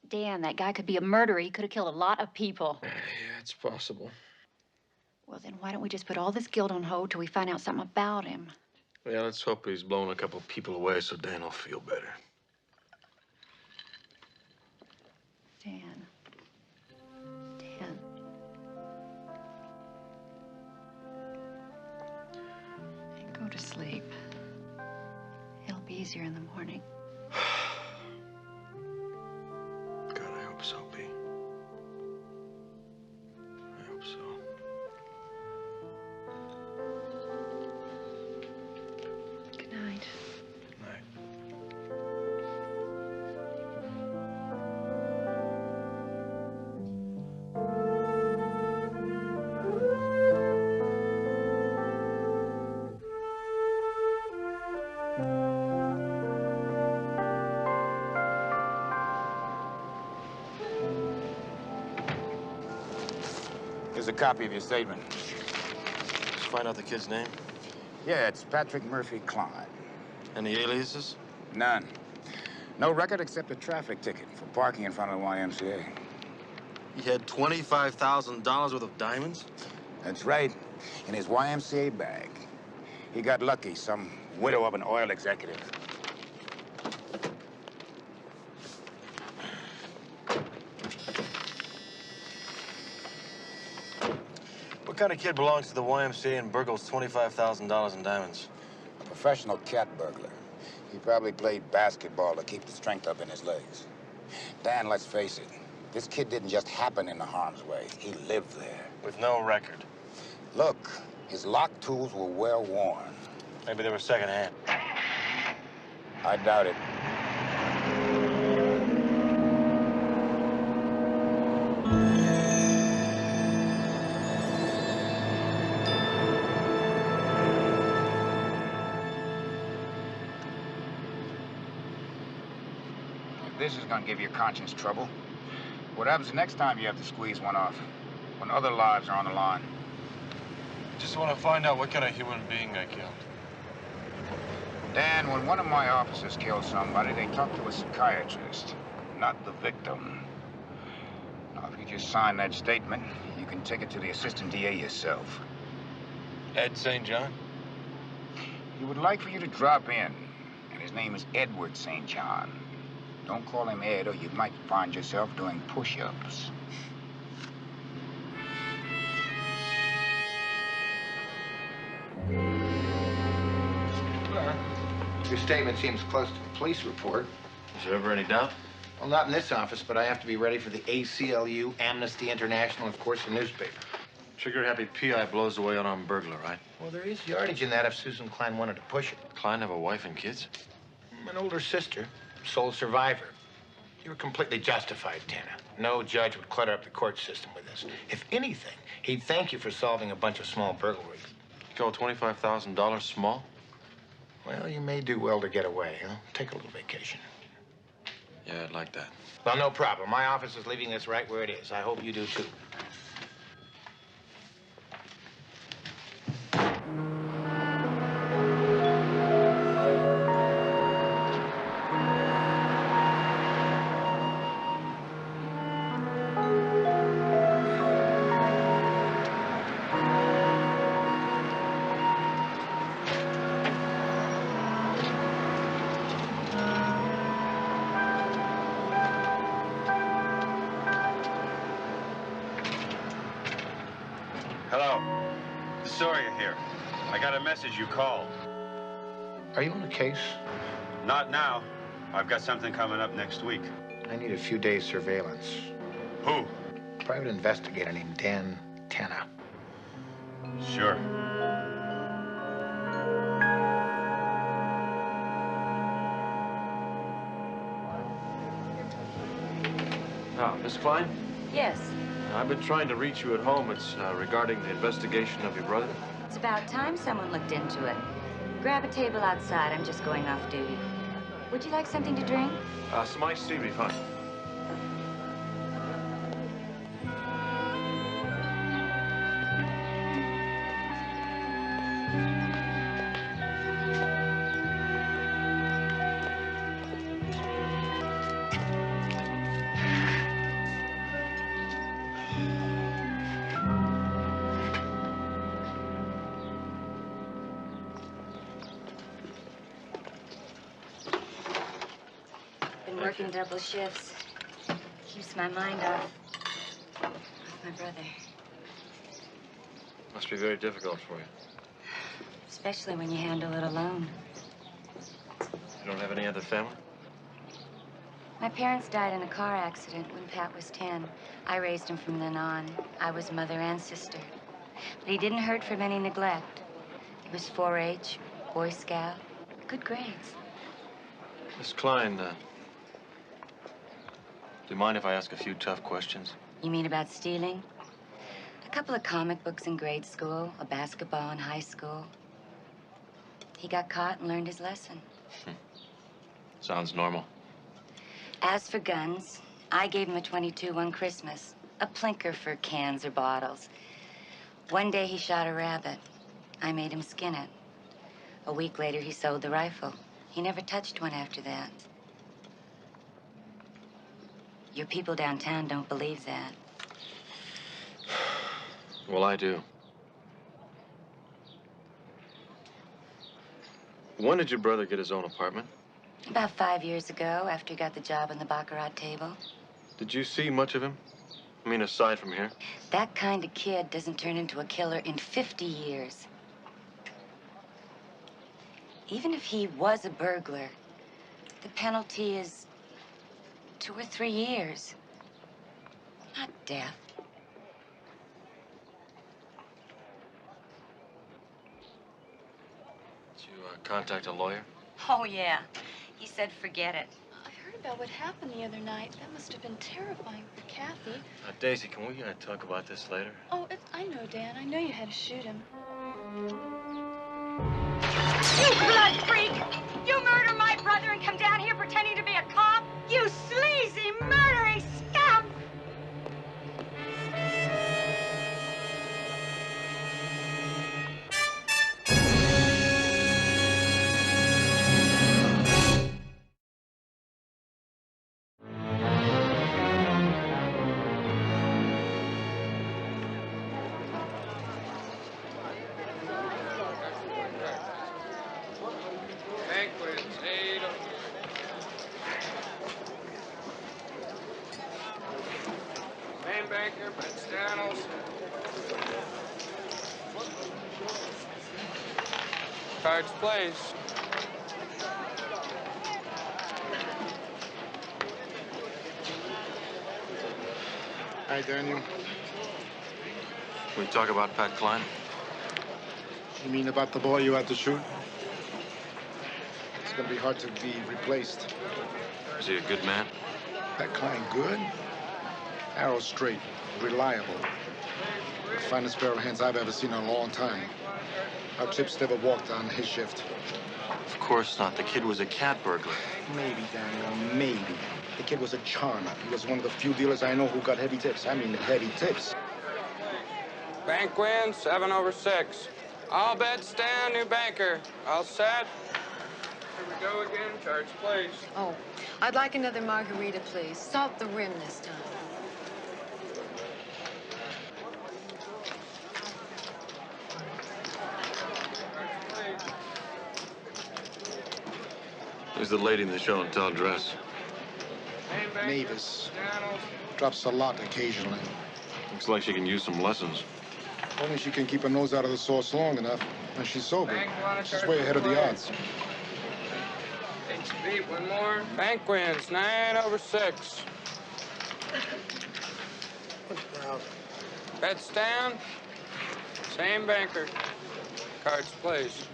Dan, that guy could be a murderer. He could have killed a lot of people. Yeah, it's possible. Well, then why don't we just put all this guilt on hold till we find out something about him? Yeah, let's hope he's blown a couple people away so Dan will feel better. Dan. Dan. Go to sleep. It'll be easier in the morning. God, I hope so, B. I hope so. Good night. Good night. Here's a copy of your statement. Just find out the kid's name. Yeah, it's Patrick Murphy Klein. Any aliases? None. No record except a traffic ticket for parking in front of the YMCA. He had $25,000 worth of diamonds? That's right. In his YMCA bag. He got lucky, some widow of an oil executive. What kind of kid belongs to the YMCA and burgles $25,000 in diamonds? A professional cat burglar. He probably played basketball to keep the strength up in his legs. Dan, let's face it. This kid didn't just happen into harm's way. He lived there. With no record. Look, his lock tools were well worn. Maybe they were secondhand. I doubt it. If this is gonna give your conscience trouble, what happens the next time you have to squeeze one off? When other lives are on the line? Just want to find out what kind of human being I killed. Dan, when one of my officers kills somebody, they talk to a psychiatrist, not the victim. Now, if you just sign that statement, you can take it to the assistant DA yourself. Ed St. John? He would like for you to drop in, and his name is Edward St. John. Don't call him Ed, or you might find yourself doing push-ups. Your statement seems close to the police report. Is there ever any doubt? Well, not in this office, but I have to be ready for the ACLU, Amnesty International, and of course, the newspaper. Trigger-happy PI blows away unarmed burglar, right? Well, there is yardage in that if Susan Klein wanted to push it. Klein have a wife and kids? An older sister, sole survivor. You were completely justified, Tanna. No judge would clutter up the court system with this. If anything, he'd thank you for solving a bunch of small burglaries. You call $25,000 small? Well, you may do well to get away, huh? Take a little vacation. Yeah, I'd like that. Well, no problem. My office is leaving this right where it is. I hope you do, too. Hello. Sawyer here. I got a message you called. Are you on a case? Not now. I've got something coming up next week. I need a few days surveillance. Who? Private investigator named Dan Tanna. Sure. Ah, Miss Klein? Yes. I've been trying to reach you at home. It's regarding the investigation of your brother. It's about time someone looked into it. Grab a table outside. I'm just going off duty. Would you like something to drink? Some iced tea would be fine. Been working double shifts. Keeps my mind off my brother. Must be very difficult for you. Especially when you handle it alone. You don't have any other family? My parents died in a car accident when Pat was 10. I raised him from then on. I was mother and sister. But he didn't hurt from any neglect. He was 4-H, Boy Scout, good grades. Miss Klein, do you mind if I ask a few tough questions? You mean about stealing? A couple of comic books in grade school, a basketball in high school. He got caught and learned his lesson. Sounds normal. As for guns, I gave him a .22 one Christmas, a plinker for cans or bottles. One day he shot a rabbit. I made him skin it. A week later, he sold the rifle. He never touched one after that. Your people downtown don't believe that. Well, I do. When did your brother get his own apartment? About 5 years ago, after he got the job on the baccarat table. Did you see much of him? I mean, aside from here? That kind of kid doesn't turn into a killer in 50 years. Even if he was a burglar, the penalty is 2 or 3 years. Not death. Did you contact a lawyer? Oh, yeah. He said forget it. I heard about what happened the other night. That must have been terrifying for Kathy. Daisy, can we talk about this later? Oh, I know, Dan. I know you had to shoot him. You blood freak! You murder my brother and come down here pretending to be a cop? You sleazy, murdering scum! Cards, please. Hi, Daniel. Can we talk about Pat Klein? You mean about the boy you had to shoot? It's gonna be hard to be replaced. Is he a good man? Pat Klein, good? Arrow straight, reliable. The finest pair of hands I've ever seen in a long time. Our chips never walked on his shift. Of course not. The kid was a cat burglar. Maybe, Daniel, maybe. The kid was a charmer. He was one of the few dealers I know who got heavy tips. I mean, heavy tips. Bank wins, 7/6. All bets down, new banker. All set? Here we go again. Cards, please. Oh, I'd like another margarita, please. Salt the rim this time. Who's the lady in the show and tell dress? Mavis. Drops a lot occasionally. Looks like she can use some lessons. Only she can keep her nose out of the sauce long enough. And she's sober. She's way ahead of the odds. Beat one more. Bank wins, 9/6. Bets down. Same banker. Cards, please.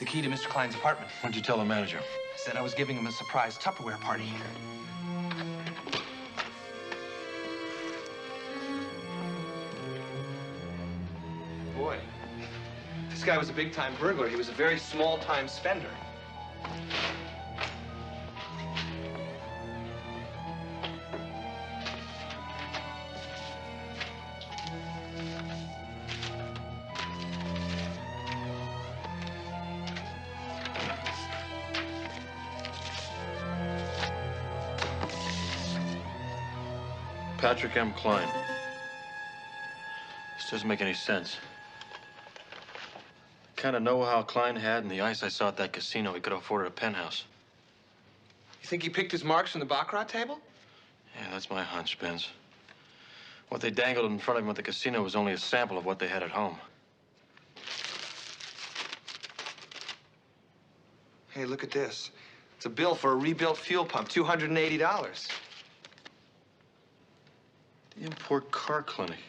The key to Mr. Klein's apartment. What'd you tell the manager? I said I was giving him a surprise Tupperware party. guy was a big-time burglar. He was a very small-time spender. Patrick M. Klein. This doesn't make any sense. The kind of know-how Klein had and the ice I saw at that casino, he could have afforded a penthouse. You think he picked his marks from the baccarat table? Yeah, that's my hunch, Spence. What they dangled in front of him at the casino was only a sample of what they had at home. Hey, look at this. It's a bill for a rebuilt fuel pump, $280. The import car clinic.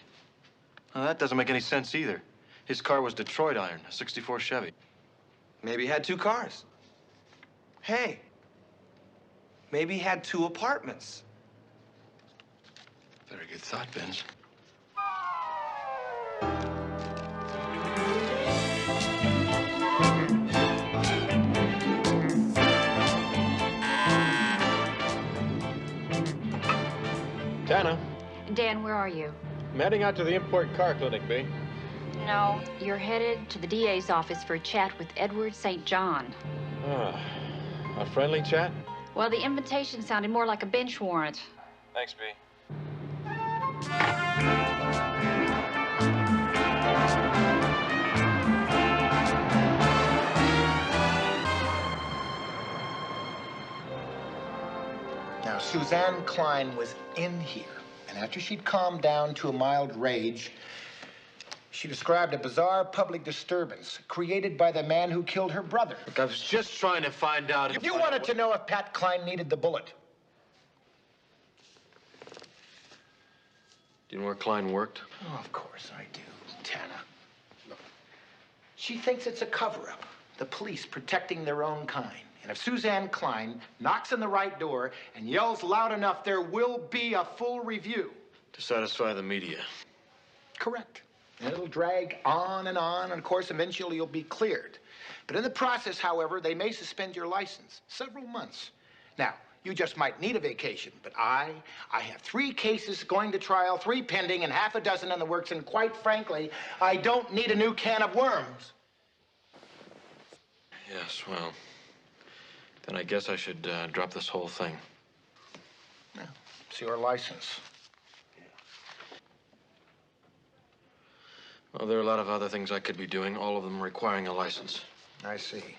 Now, that doesn't make any sense either. His car was Detroit iron, a '64 Chevy. Maybe he had 2 cars. Hey, maybe he had 2 apartments. Very good thought, Benz. Tanna. Dan, where are you? I'm heading out to the import car clinic, B. No, you're headed to the DA's office for a chat with Edward St. John. Ah, a friendly chat? Well, the invitation sounded more like a bench warrant. Thanks, B. Now, Suzanne Klein was in here, and after she'd calmed down to a mild rage, she described a bizarre public disturbance created by the man who killed her brother. Look, I was just trying to find out if... You wanted to know if Pat Klein needed the bullet. Do you know where Klein worked? Oh, of course I do, Tanna. Look, she thinks it's a cover-up. The police protecting their own kind. And if Suzanne Klein knocks on the right door and yells loud enough, there will be a full review. To satisfy the media. Correct. And it'll drag on, and of course, eventually you'll be cleared. But in the process, however, they may suspend your license several months. Now, you just might need a vacation, but I have 3 cases going to trial, 3 pending, and half a dozen in the works, and quite frankly, I don't need a new can of worms. Yes, well, then I guess I should drop this whole thing. Yeah, it's your license. Well, there are a lot of other things I could be doing, all of them requiring a license. I see.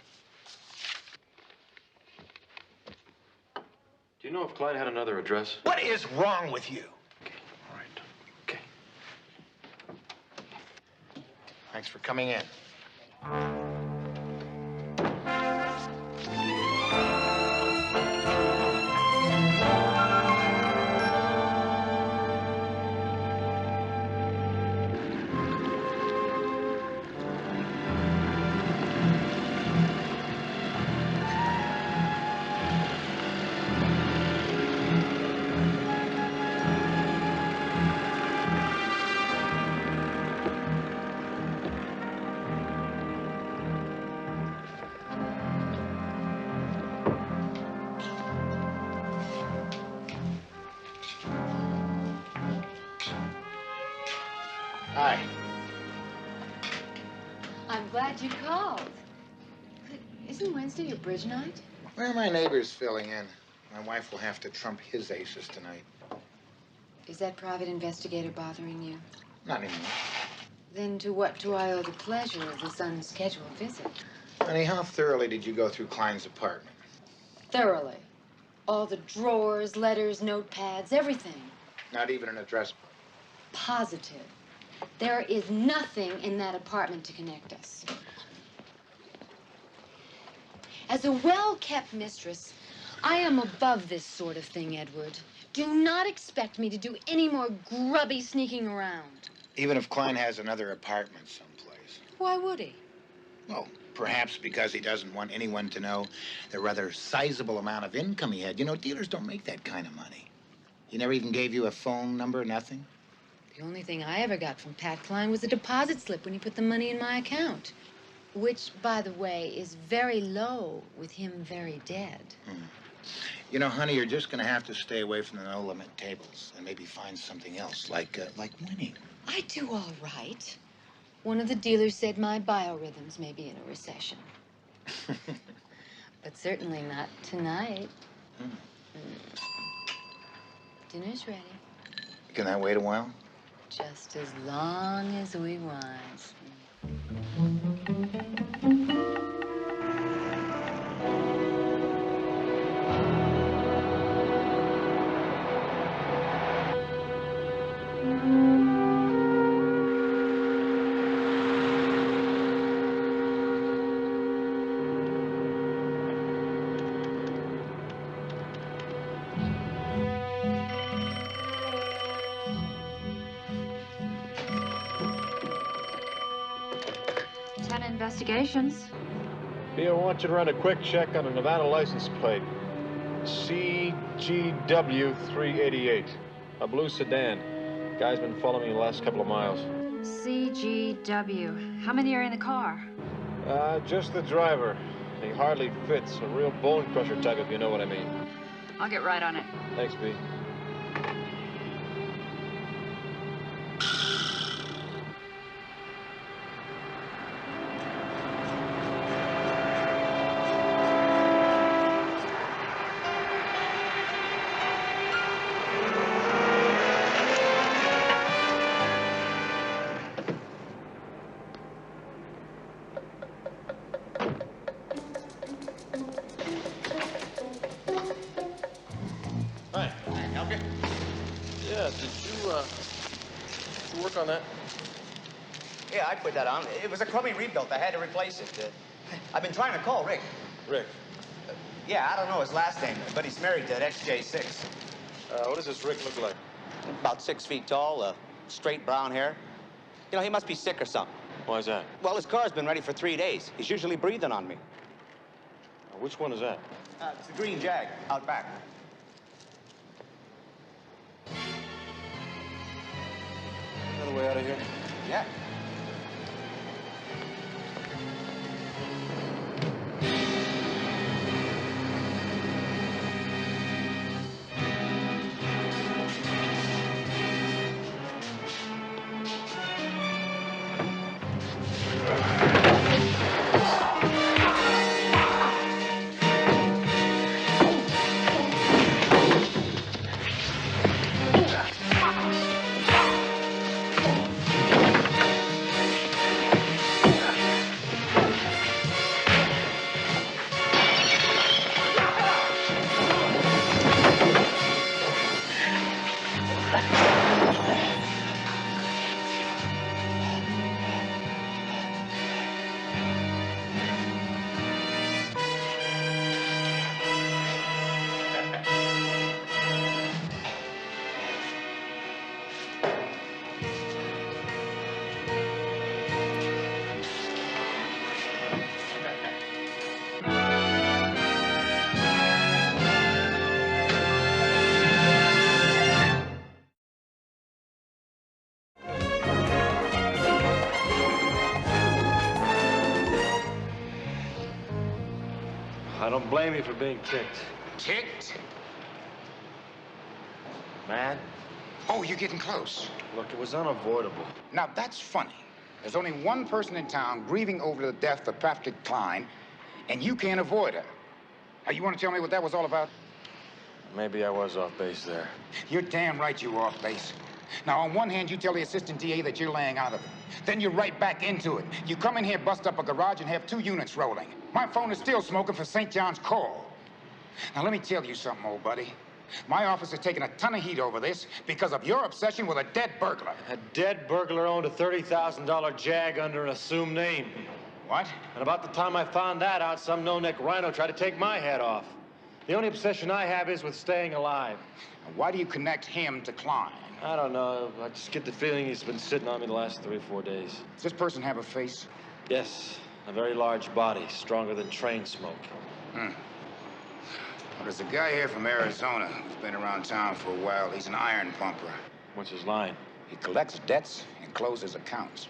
Do you know if Klein had another address? What is wrong with you? Okay, all right. Okay. Thanks for coming in. Hi. I'm glad you called. Isn't Wednesday your bridge night? Well, my neighbor's filling in. My wife will have to trump his aces tonight. Is that private investigator bothering you? Not anymore. Then to what do I owe the pleasure of this unscheduled visit? Honey, how thoroughly did you go through Klein's apartment? Thoroughly. All the drawers, letters, notepads, everything. Not even an address book. Positive. There is nothing in that apartment to connect us. As a well-kept mistress, I am above this sort of thing, Edward. Do not expect me to do any more grubby sneaking around. Even if Klein has another apartment someplace. Why would he? Well, perhaps because he doesn't want anyone to know the rather sizable amount of income he had. You know, dealers don't make that kind of money. He never even gave you a phone number, nothing? The only thing I ever got from Pat Klein was a deposit slip when he put the money in my account. Which, by the way, is very low with him very dead. You know, honey, you're just going to have to stay away from the no-limit tables and maybe find something else, like winning. I do all right. One of the dealers said my biorhythms may be in a recession. But certainly not tonight. Dinner's ready. Can that wait a while? Just as long as we want. Tanna Investigations. Theo, I want you to run a quick check on a Nevada license plate. CGW388. A blue sedan. Guy's been following me the last couple of miles. CGW. How many are in the car? Just the driver. He hardly fits. A real bone crusher type, if you know what I mean. I'll get right on it. Thanks, B. On that? Yeah, I put that on. It was a crummy rebuilt. I had to replace it. I've been trying to call Rick. Rick? Yeah, I don't know his last name, but he's married to that XJ6. What does this Rick look like? About 6 feet tall, straight brown hair. You know, he must be sick or something. Why is that? Well, his car's been ready for 3 days. He's usually breathing on me. Which one is that? It's the green Jag, out back. Another way out of here? Yeah. I don't blame you for being ticked. Ticked? Mad? Oh, you're getting close. Look, it was unavoidable. Now, that's funny. There's only one person in town grieving over the death of Patrick Klein, and you can't avoid her. Now, you want to tell me what that was all about? Maybe I was off base there. You're damn right you were off base. Now, on one hand, you tell the assistant DA that you're laying out of it. Then you're right back into it. You come in here, bust up a garage, and have 2 units rolling. My phone is still smoking for St. John's call. Now, let me tell you something, old buddy. My office is taking a ton of heat over this because of your obsession with a dead burglar. A dead burglar owned a $30,000 Jag under an assumed name. What? And about the time I found that out, some no-neck rhino tried to take my head off. The only obsession I have is with staying alive. Why do you connect him to Klein? I don't know. I just get the feeling he's been sitting on me the last 3 or 4 days. Does this person have a face? Yes. A very large body, stronger than train smoke. Well, there's a guy here from Arizona who's been around town for a while. He's an iron pumper. What's his line? He collects debts and closes accounts.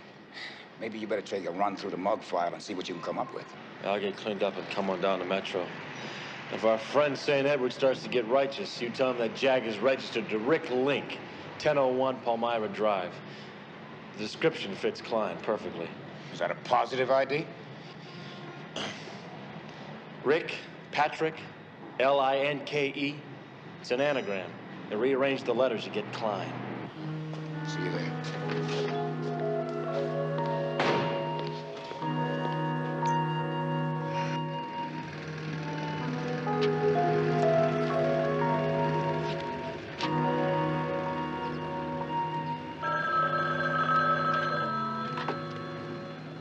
Maybe you better take a run through the mug file and see what you can come up with. I'll get cleaned up and come on down to Metro. If our friend St. Edward starts to get righteous, you tell him that Jag is registered to Rick Link, 1001 Palmyra Drive. The description fits Klein perfectly. Is that a positive ID? Rick, Patrick, L-I-N-K-E. It's an anagram. They rearranged the letters to get Klein. See you there.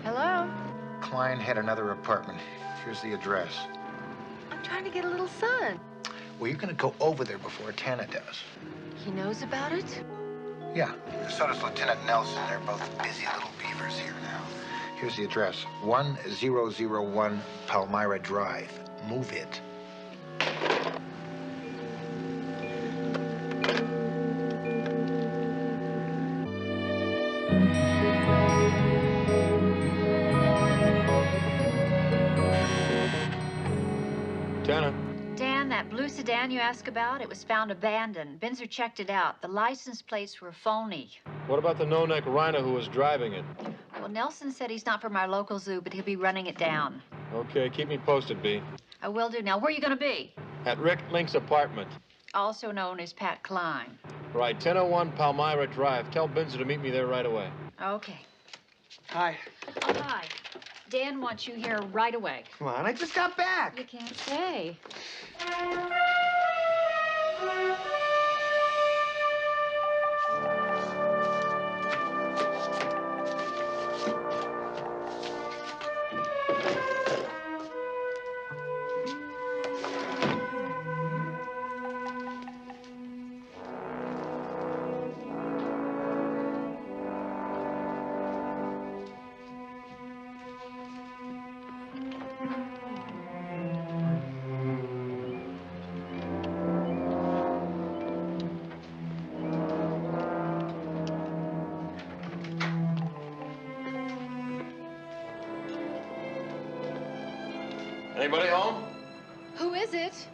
Hello? Klein had another apartment. Here's the address. I'm trying to get a little sun. Well, you're going to go over there before Tanna does. He knows about it? Yeah. So does Lieutenant Nelson. They're both busy little beavers here now. Here's the address. 1001 Palmyra Drive. Move it. Tanna. Dan, that blue sedan you asked about, it was found abandoned. Binzer checked it out. The license plates were phony. What about the no-neck rhino who was driving it? Well, Nelson said he's not from our local zoo, but he'll be running it down. Okay, keep me posted, B. I will do. Now, where are you going to be? At Rick Link's apartment. Also known as Pat Klein. Right, 1001 Palmyra Drive. Tell Binzer to meet me there right away. Okay. Hi. Oh, hi. Dan wants you here right away. Come on, I just got back. You can't say. Anybody home? Who is it?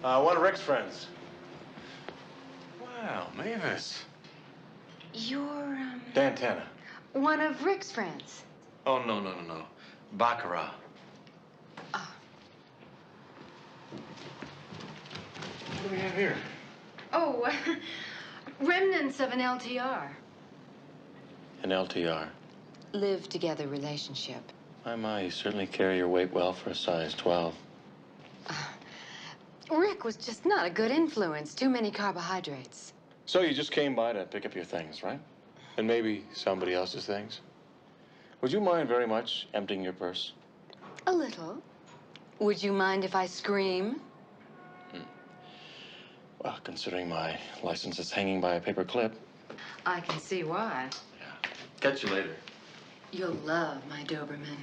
One of Rick's friends. Wow, Mavis. You're, Dan Tanna. one of Rick's friends. Oh, no. Baccarat. Oh. What do we have here? Oh, remnants of an LTR. An LTR. Live together relationship. My, you certainly carry your weight well for a size 12. Rick was just not a good influence. Too many carbohydrates. So you just came by to pick up your things, right? And maybe somebody else's things? Would you mind very much emptying your purse? A little. Would you mind if I scream? Well, considering my license is hanging by a paper clip. I can see why. Catch you later. You'll love my Doberman.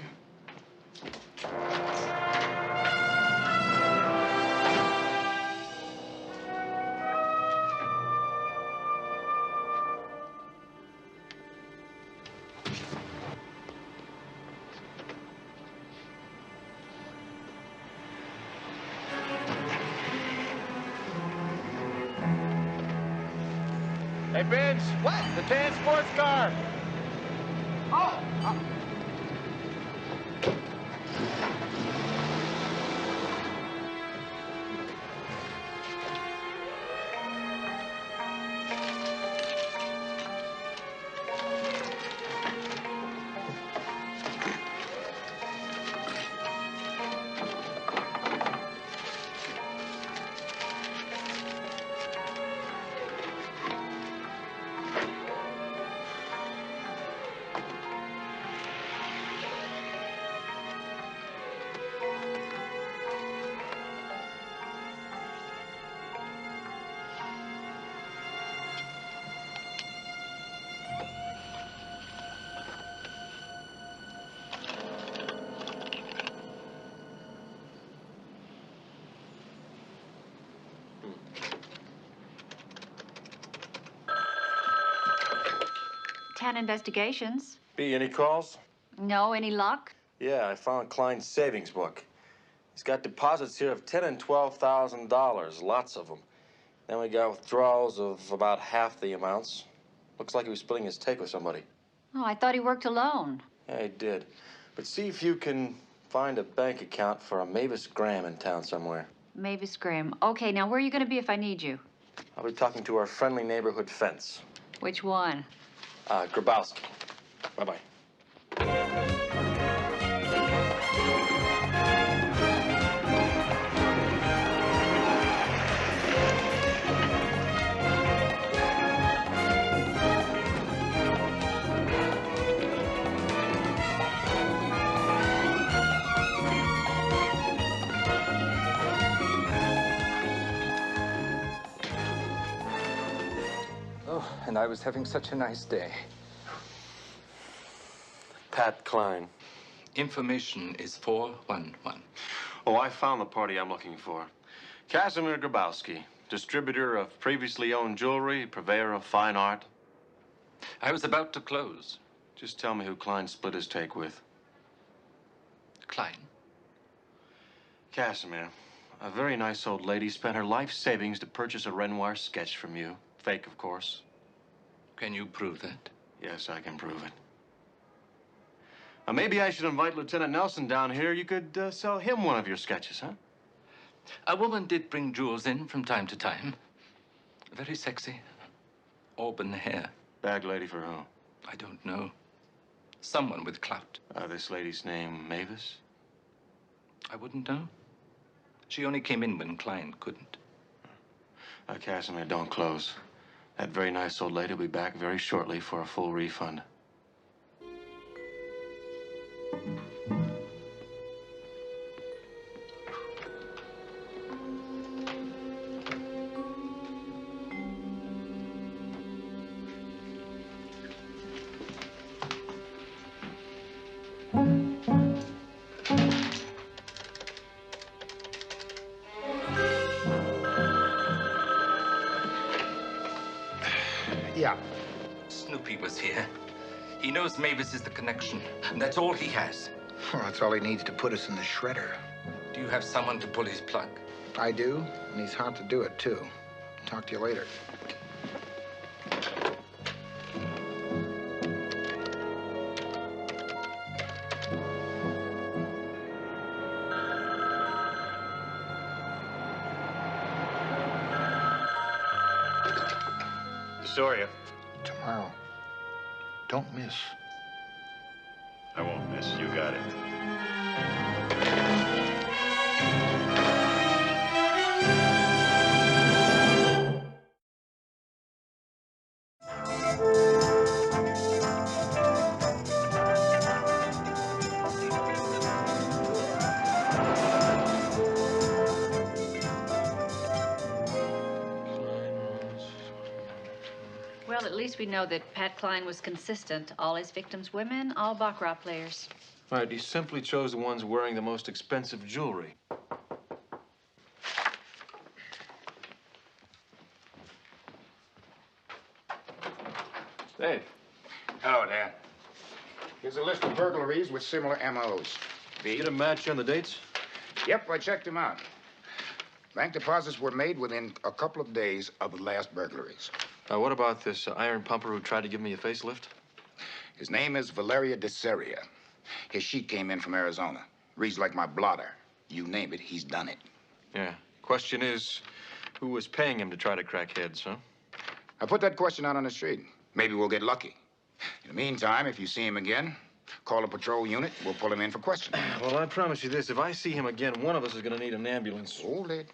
Hey, Vince. What? The tan sports car. Oh! Tanna Investigations. B, any calls? No, any luck? Yeah, I found Klein's savings book. He's got deposits here of $10,000 and $12,000, lots of them. Then we got withdrawals of about half the amounts. Looks like he was splitting his take with somebody. Oh, I thought he worked alone. Yeah, he did. But see if you can find a bank account for a Mavis Graham in town somewhere. Mavis Graham. Okay, now where are you going to be if I need you? I'll be talking to our friendly neighborhood fence. Which one? Grabowski. Bye-bye. Oh, and I was having such a nice day. Pat Klein. Information is 411. Oh, I found the party I'm looking for. Casimir Grabowski, distributor of previously owned jewelry, purveyor of fine art. I was about to close. Just tell me who Klein split his take with. Klein? Casimir. A very nice old lady spent her life savings to purchase a Renoir sketch from you. Fake, of course. Can you prove that? Yes, I can prove it. Now, maybe I should invite Lieutenant Nelson down here. You could sell him one of your sketches, huh? A woman did bring jewels in from time to time. Very sexy. Auburn hair. Bag lady for who? I don't know. Someone with clout. This lady's name Mavis? I wouldn't know. She only came in when Klein couldn't. Casimir, don't close. That very nice old lady will be back very shortly for a full refund. Yeah. Snoopy was here. He knows Mavis is the connection, and that's all he has. Well, that's all he needs to put us in the shredder. Do you have someone to pull his plug? I do, and he's hot to do it, too. Talk to you later. Astoria. Tomorrow. Don't miss. I won't miss. You got it. Well, at least we know that Pat Klein was consistent. All his victims women, all baccarat players. Right, he simply chose the ones wearing the most expensive jewelry. Dave. Hello, Dan. Here's a list of burglaries with similar MOs. Get a match on the dates? Yep, I checked them out. Bank deposits were made within a couple of days of the last burglaries. What about this iron pumper who tried to give me a facelift? His name is Valeria DeSeria. His sheet came in from Arizona. Reads like my blotter. You name it, he's done it. Yeah. Question is, who was paying him to try to crack heads, huh? I put that question out on the street. Maybe we'll get lucky. In the meantime, if you see him again, call a patrol unit. We'll pull him in for questioning. Well, I promise you this. If I see him again, one of us is going to need an ambulance. Hold it.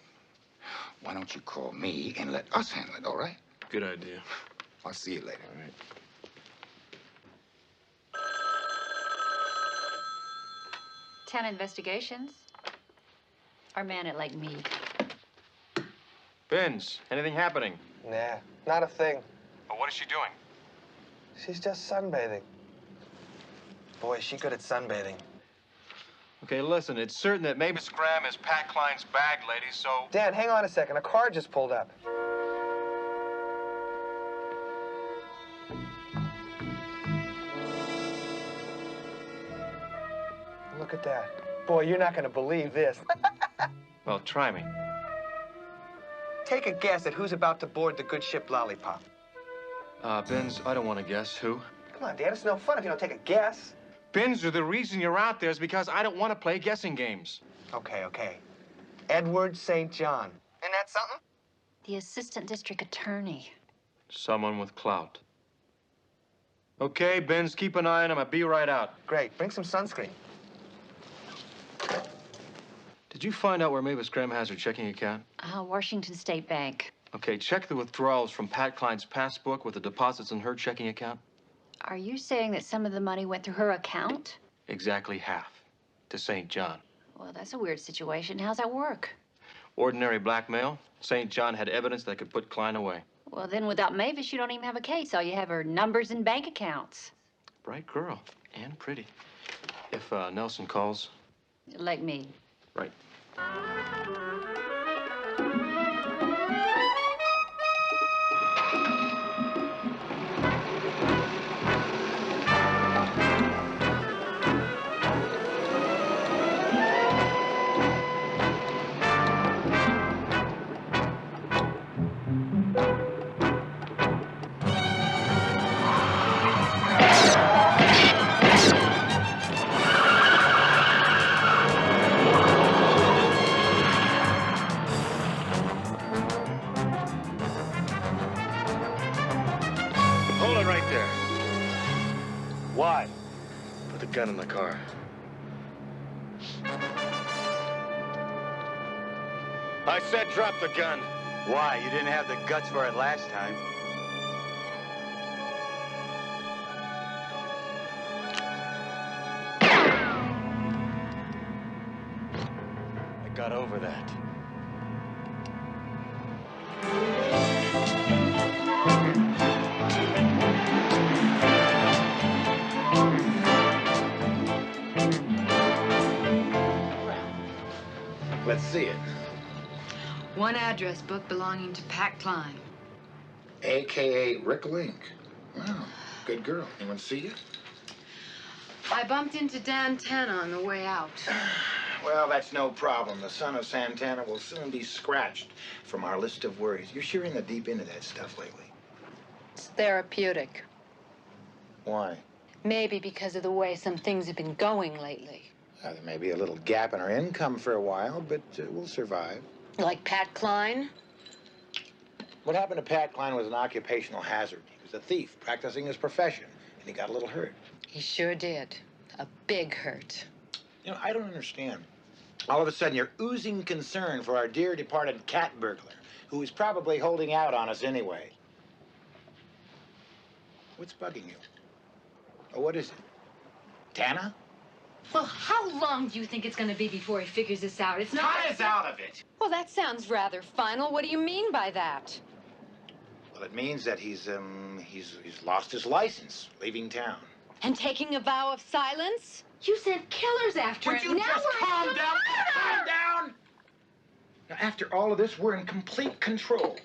Why don't you call me and let us handle it, all right? Good idea. I'll see you later. All right. Tanna investigations. Our man at Lake Mead. Benz, anything happening? Nah, not a thing. Well, what is she doing? She's just sunbathing. Boy, is she good at sunbathing. Okay, listen, it's certain that Mavis Graham is Pat Klein's bag lady, so... Dan, hang on a second. A car just pulled up. Look at that. Boy, you're not going to believe this. Well, try me. Take a guess at who's about to board the good ship Lollipop. Benz, I don't want to guess. Who? Come on, Dan, it's no fun if you don't take a guess. Benz, the reason you're out there is because I don't want to play guessing games. Okay, okay. Edward St. John. Isn't that something? The assistant district attorney. Someone with clout. Okay, Benz, keep an eye on him. I'll be right out. Great. Bring some sunscreen. Did you find out where Mavis Graham has her checking account? Washington State Bank. Okay, check the withdrawals from Pat Klein's passbook with the deposits in her checking account. Are you saying that some of the money went through her account? Exactly half. To St. John. Well, that's a weird situation. How's that work? Ordinary blackmail. St. John had evidence that could put Klein away. Well, then without Mavis, you don't even have a case. All you have are numbers and bank accounts. Bright girl. And pretty. If Nelson calls. Like me. Right. Why? Put the gun in the car. I said drop the gun. Why? You didn't have the guts for it last time. I got over that. Let's see it. One address book belonging to Pat Klein. A.K.A. Rick Link. Wow, good girl. Anyone see you? I bumped into Dan Tanna on the way out. Well, that's no problem. The son of Santana will soon be scratched from our list of worries. You're sure in the deep into that stuff lately. It's therapeutic. Why? Maybe because of the way some things have been going lately. There may be a little gap in our income for a while, but we'll survive. Like Pat Klein? What happened to Pat Klein was an occupational hazard. He was a thief practicing his profession, and he got a little hurt. He sure did. A big hurt. You know, I don't understand. All of a sudden, you're oozing concern for our dear departed cat burglar, who is probably holding out on us anyway. What's bugging you? Oh, what is it? Tanna? Well, how long do you think it's going to be before he figures this out? It's not... Tanna's out of it! Well, that sounds rather final. What do you mean by that? Well, it means that he's lost his license, leaving town. And taking a vow of silence? You sent killers after him. Would you Now just we're calm into down? murder! Calm down! Now, after all of this, we're in complete control.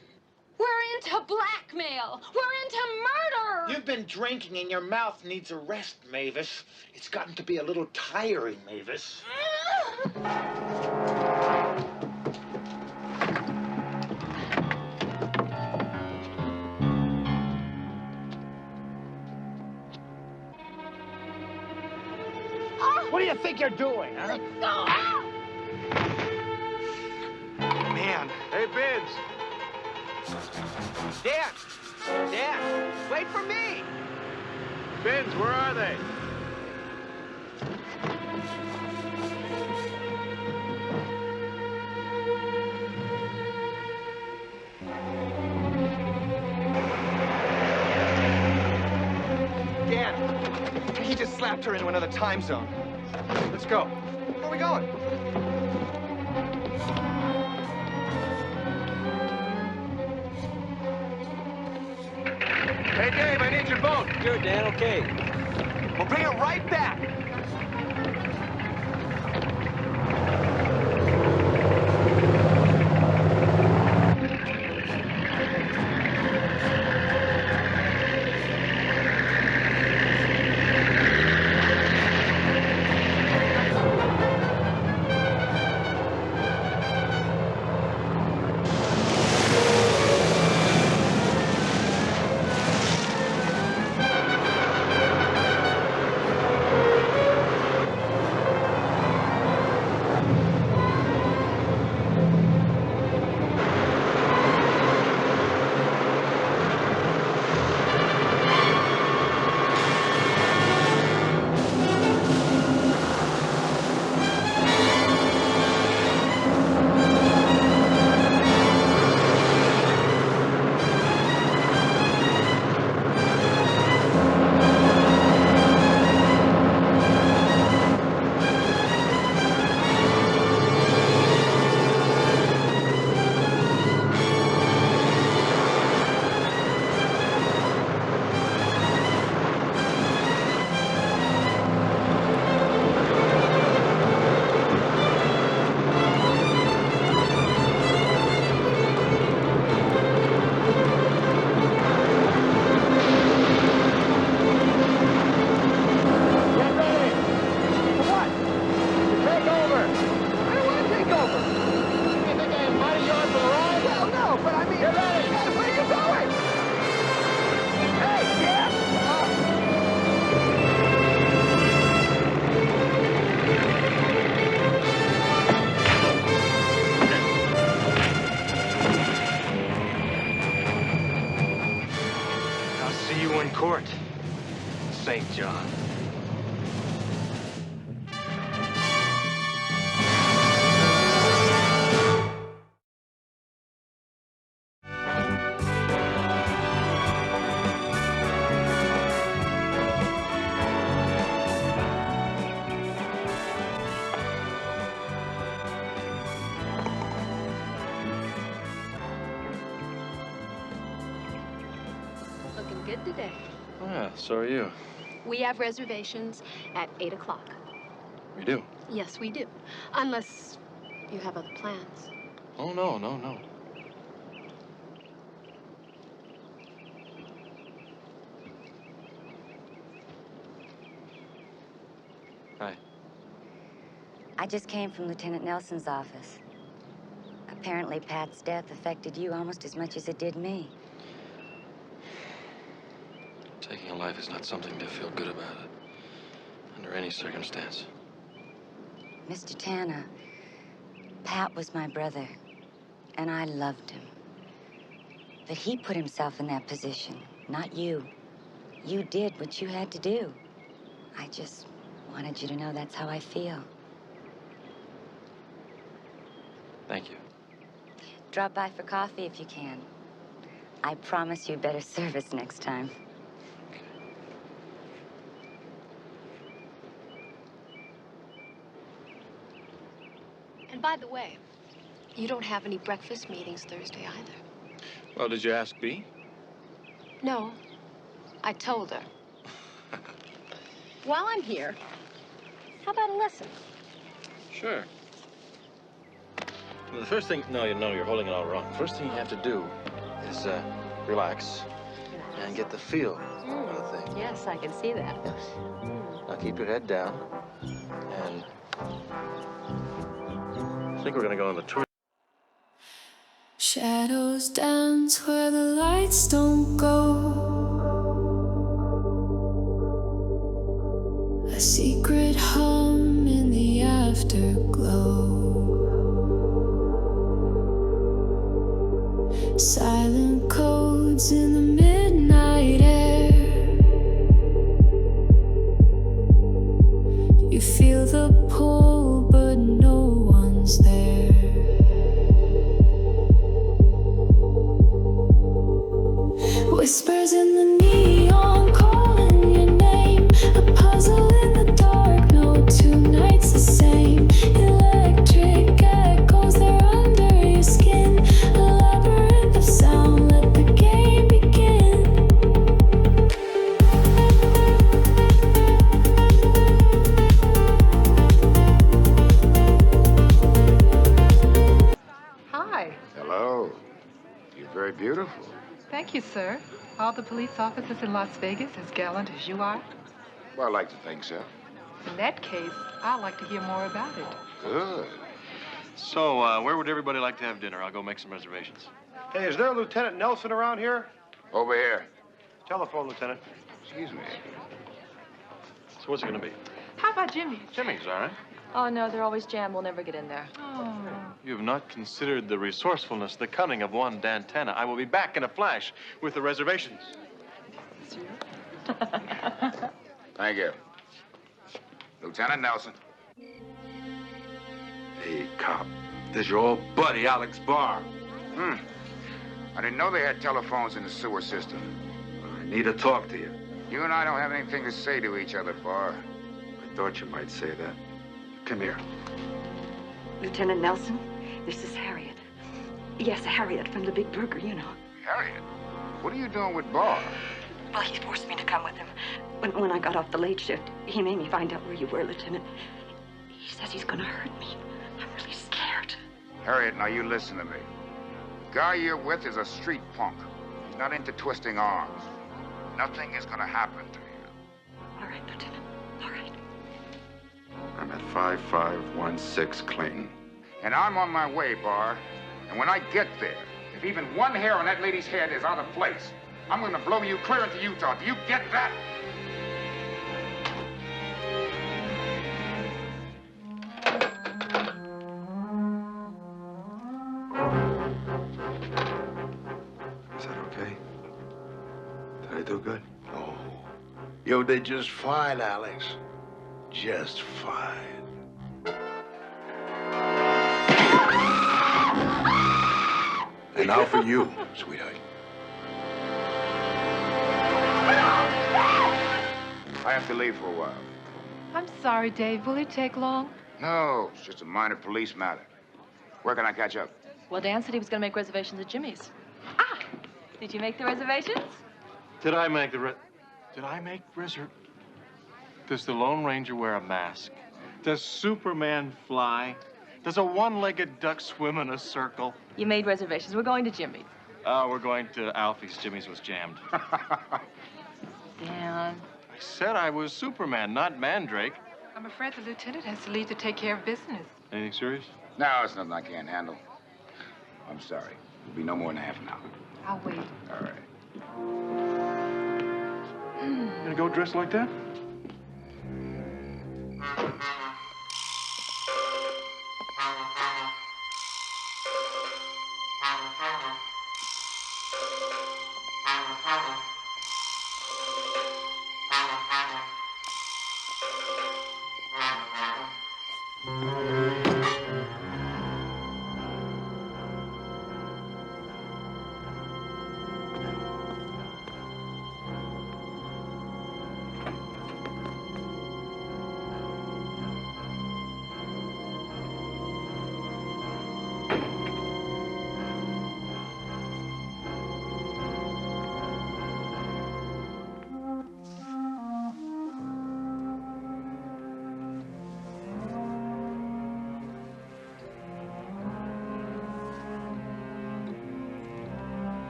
We're into blackmail. We're into murder. You've been drinking and your mouth needs a rest, Mavis. It's gotten to be a little tiring, Mavis. What do you think you're doing, huh? Man. Hey, Benz. Dan! Dan! Wait for me! Benz, where are they? Dan! He just slapped her into another time zone. Let's go. Where are we going? Hey, Dave, I need your boat. Sure, Dan, okay. We'll bring it right back. you in court, St. John. Looking good today. Oh, yeah, so are you. We have reservations at 8 o'clock. We do? Yes, we do. Unless you have other plans. Oh, no, no, no. Hi. I just came from Lieutenant Nelson's office. Apparently, Pat's death affected you almost as much as it did me. Taking a life is not something to feel good about it, under any circumstance. Mr. Tanna, Pat was my brother, and I loved him. But he put himself in that position, not you. You did what you had to do. I just wanted you to know that's how I feel. Thank you. Drop by for coffee if you can. I promise you better service next time. And by the way, you don't have any breakfast meetings Thursday either. Well, did you ask Bea? No, I told her. While I'm here, how about a lesson? Sure. Well, the first thing, no, you're holding it all wrong. First thing you have to do is relax and get the feel of the thing. Yes, I can see that. Yes. Now keep your head down, and I think we're gonna go on the tour. Shadows dance where the lights don't go. A secret hum in the afterglow. Silent codes in the midnight air. You feel the pull, but no one's there. Whispers in the neon calling your name. A puzzle in the dark, no two nights the same. Electric echoes, they're under your skin. A labyrinth of sound, let the game begin. Hi. Hello. You're very beautiful. Thank you, sir. All the police officers in Las Vegas as gallant as you are? Well, I like to think so. In that case, I'd like to hear more about it. Good. So, where would everybody like to have dinner? I'll go make some reservations. Hey, is there a Lieutenant Nelson around here? Over here. Telephone, Lieutenant. Excuse me. So what's it gonna be? How about Jimmy's? Jimmy's, all right. Oh, no, they're always jammed. We'll never get in there. Oh. You have not considered the resourcefulness, the cunning of one Dan Tanna. I will be back in a flash with the reservations. Thank you. Lieutenant Nelson. Hey, cop. This your old buddy, Alex Barr. I didn't know they had telephones in the sewer system. I need to talk to you. You and I don't have anything to say to each other, Barr. I thought you might say that. Come here. Lieutenant Nelson, this is Harriet. Yes, Harriet from the Big Burger, you know. Harriet, what are you doing with Barr? Well, he forced me to come with him. When I got off the late shift, he made me find out where you were, Lieutenant. He says he's gonna hurt me. I'm really scared. Harriet, now you listen to me. The guy you're with is a street punk. He's not into twisting arms. Nothing is gonna happen to you. All right, Lieutenant. All right. I'm at 5516 Clayton. And I'm on my way, Barr. And when I get there, if even one hair on that lady's head is out of place, I'm gonna blow you clear into Utah. Do you get that? Is that okay? Did I do good? Yo, they're just fine, Alex. Just fine. And now for you, sweetheart. I have to leave for a while. I'm sorry, Dave. Will it take long? No, it's just a minor police matter. Where can I catch up? Well, Dan said he was going to make reservations at Jimmy's. Ah! Did you make the reservations? Did I make reservations? Does the Lone Ranger wear a mask? Does Superman fly? Does a one-legged duck swim in a circle? You made reservations. We're going to Jimmy's. Oh, we're going to Alfie's. Jimmy's was jammed. Dan. I said I was Superman, not Mandrake. I'm afraid the lieutenant has to leave to take care of business. Anything serious? No, it's nothing I can't handle. I'm sorry. It'll be no more than half an hour. I'll wait. All right. You gonna go dressed like that?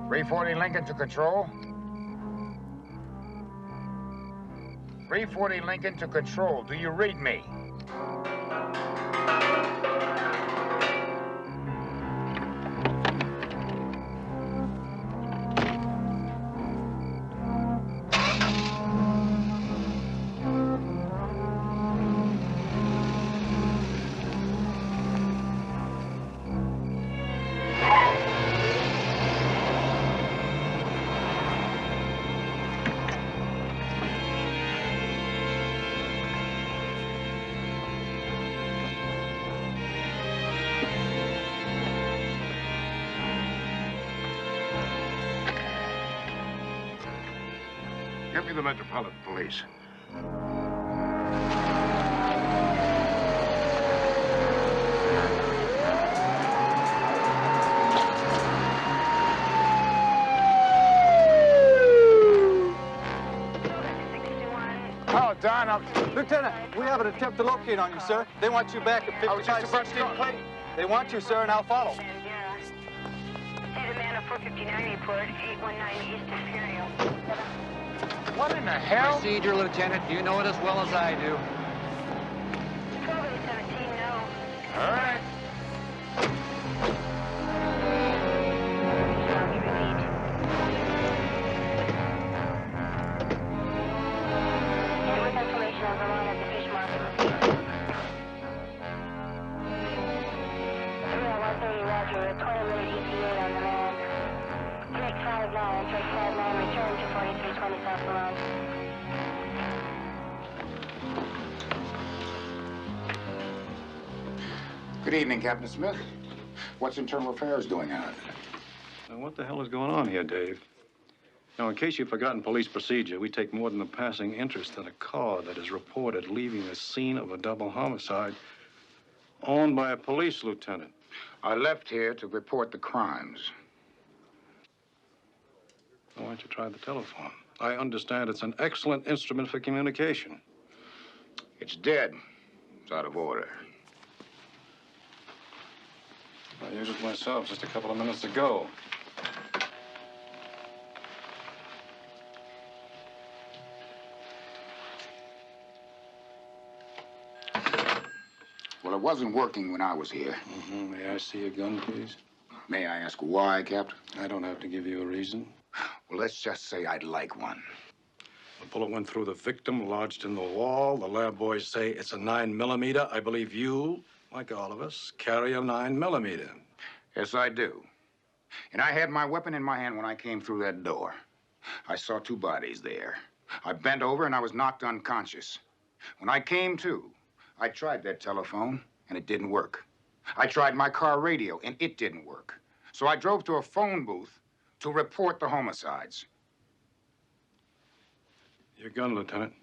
.340 Lincoln to control. 340 Lincoln to control. Do you read me? the Metropolitan Police. Oh, Don, Lieutenant, we have an attempt to locate on you, sir. They want you back at 5516 Clay. They want you, sir, and I'll follow. See the man of 459 report, 819 East Imperial. What in the hell? Procedure, Lieutenant. You know it as well as I do. 12817, no. All right. Good evening, Captain Smith. What's Internal Affairs doing out? Now, what the hell is going on here, Dave? Now, in case you've forgotten police procedure, we take more than a passing interest in a car that is reported leaving the scene of a double homicide owned by a police lieutenant. I left here to report the crimes. Why don't you try the telephone? I understand it's an excellent instrument for communication. It's dead. It's out of order. I used it myself just a couple of minutes ago. Well, it wasn't working when I was here. May I see your gun, please? May I ask why, Captain? I don't have to give you a reason. Well, let's just say I'd like one. The bullet went through the victim, lodged in the wall. The lab boys say it's a 9mm. I believe you, like all of us, carry a 9mm. Yes, I do. And I had my weapon in my hand when I came through that door. I saw two bodies there. I bent over and I was knocked unconscious. When I came to, I tried that telephone and it didn't work. I tried my car radio and it didn't work. So I drove to a phone booth to report the homicides. Your gun, Lieutenant.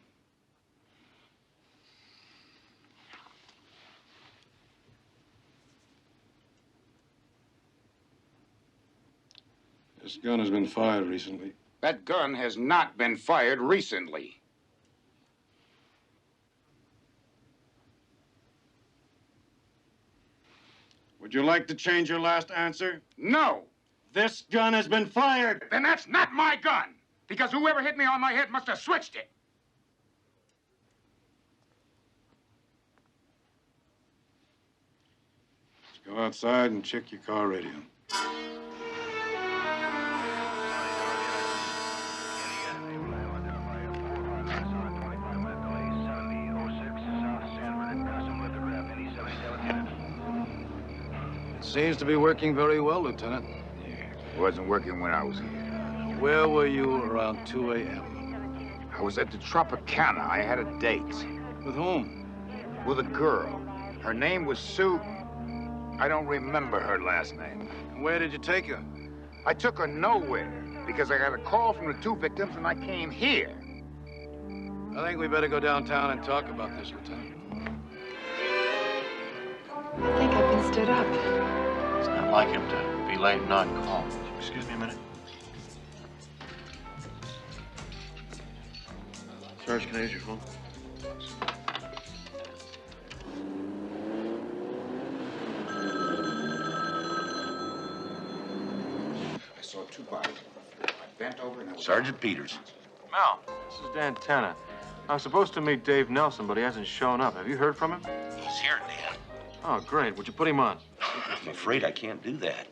This gun has been fired recently. That gun has not been fired recently. Would you like to change your last answer? No. This gun has been fired. Then that's not my gun, because whoever hit me on my head must have switched it. Let's go outside and check your car radio. Seems to be working very well, Lieutenant. It wasn't working when I was here. Where were you around 2 a.m.? I was at the Tropicana. I had a date. With whom? With a girl. Her name was Sue. I don't remember her last name. Where did you take her? I took her nowhere because I got a call from the two victims and I came here. I think we better go downtown and talk about this, Lieutenant. I think I've been stood up. It's not like him to be late and not call. Excuse me a minute. Sarge, can I use your phone? I saw two bodies. I bent over and I was... Sergeant Peters. Mel, this is Dan Tanna. I was supposed to meet Dave Nelson, but he hasn't shown up. Have you heard from him? He's here, Dan. Oh, great. Would you put him on? I'm afraid I can't do that.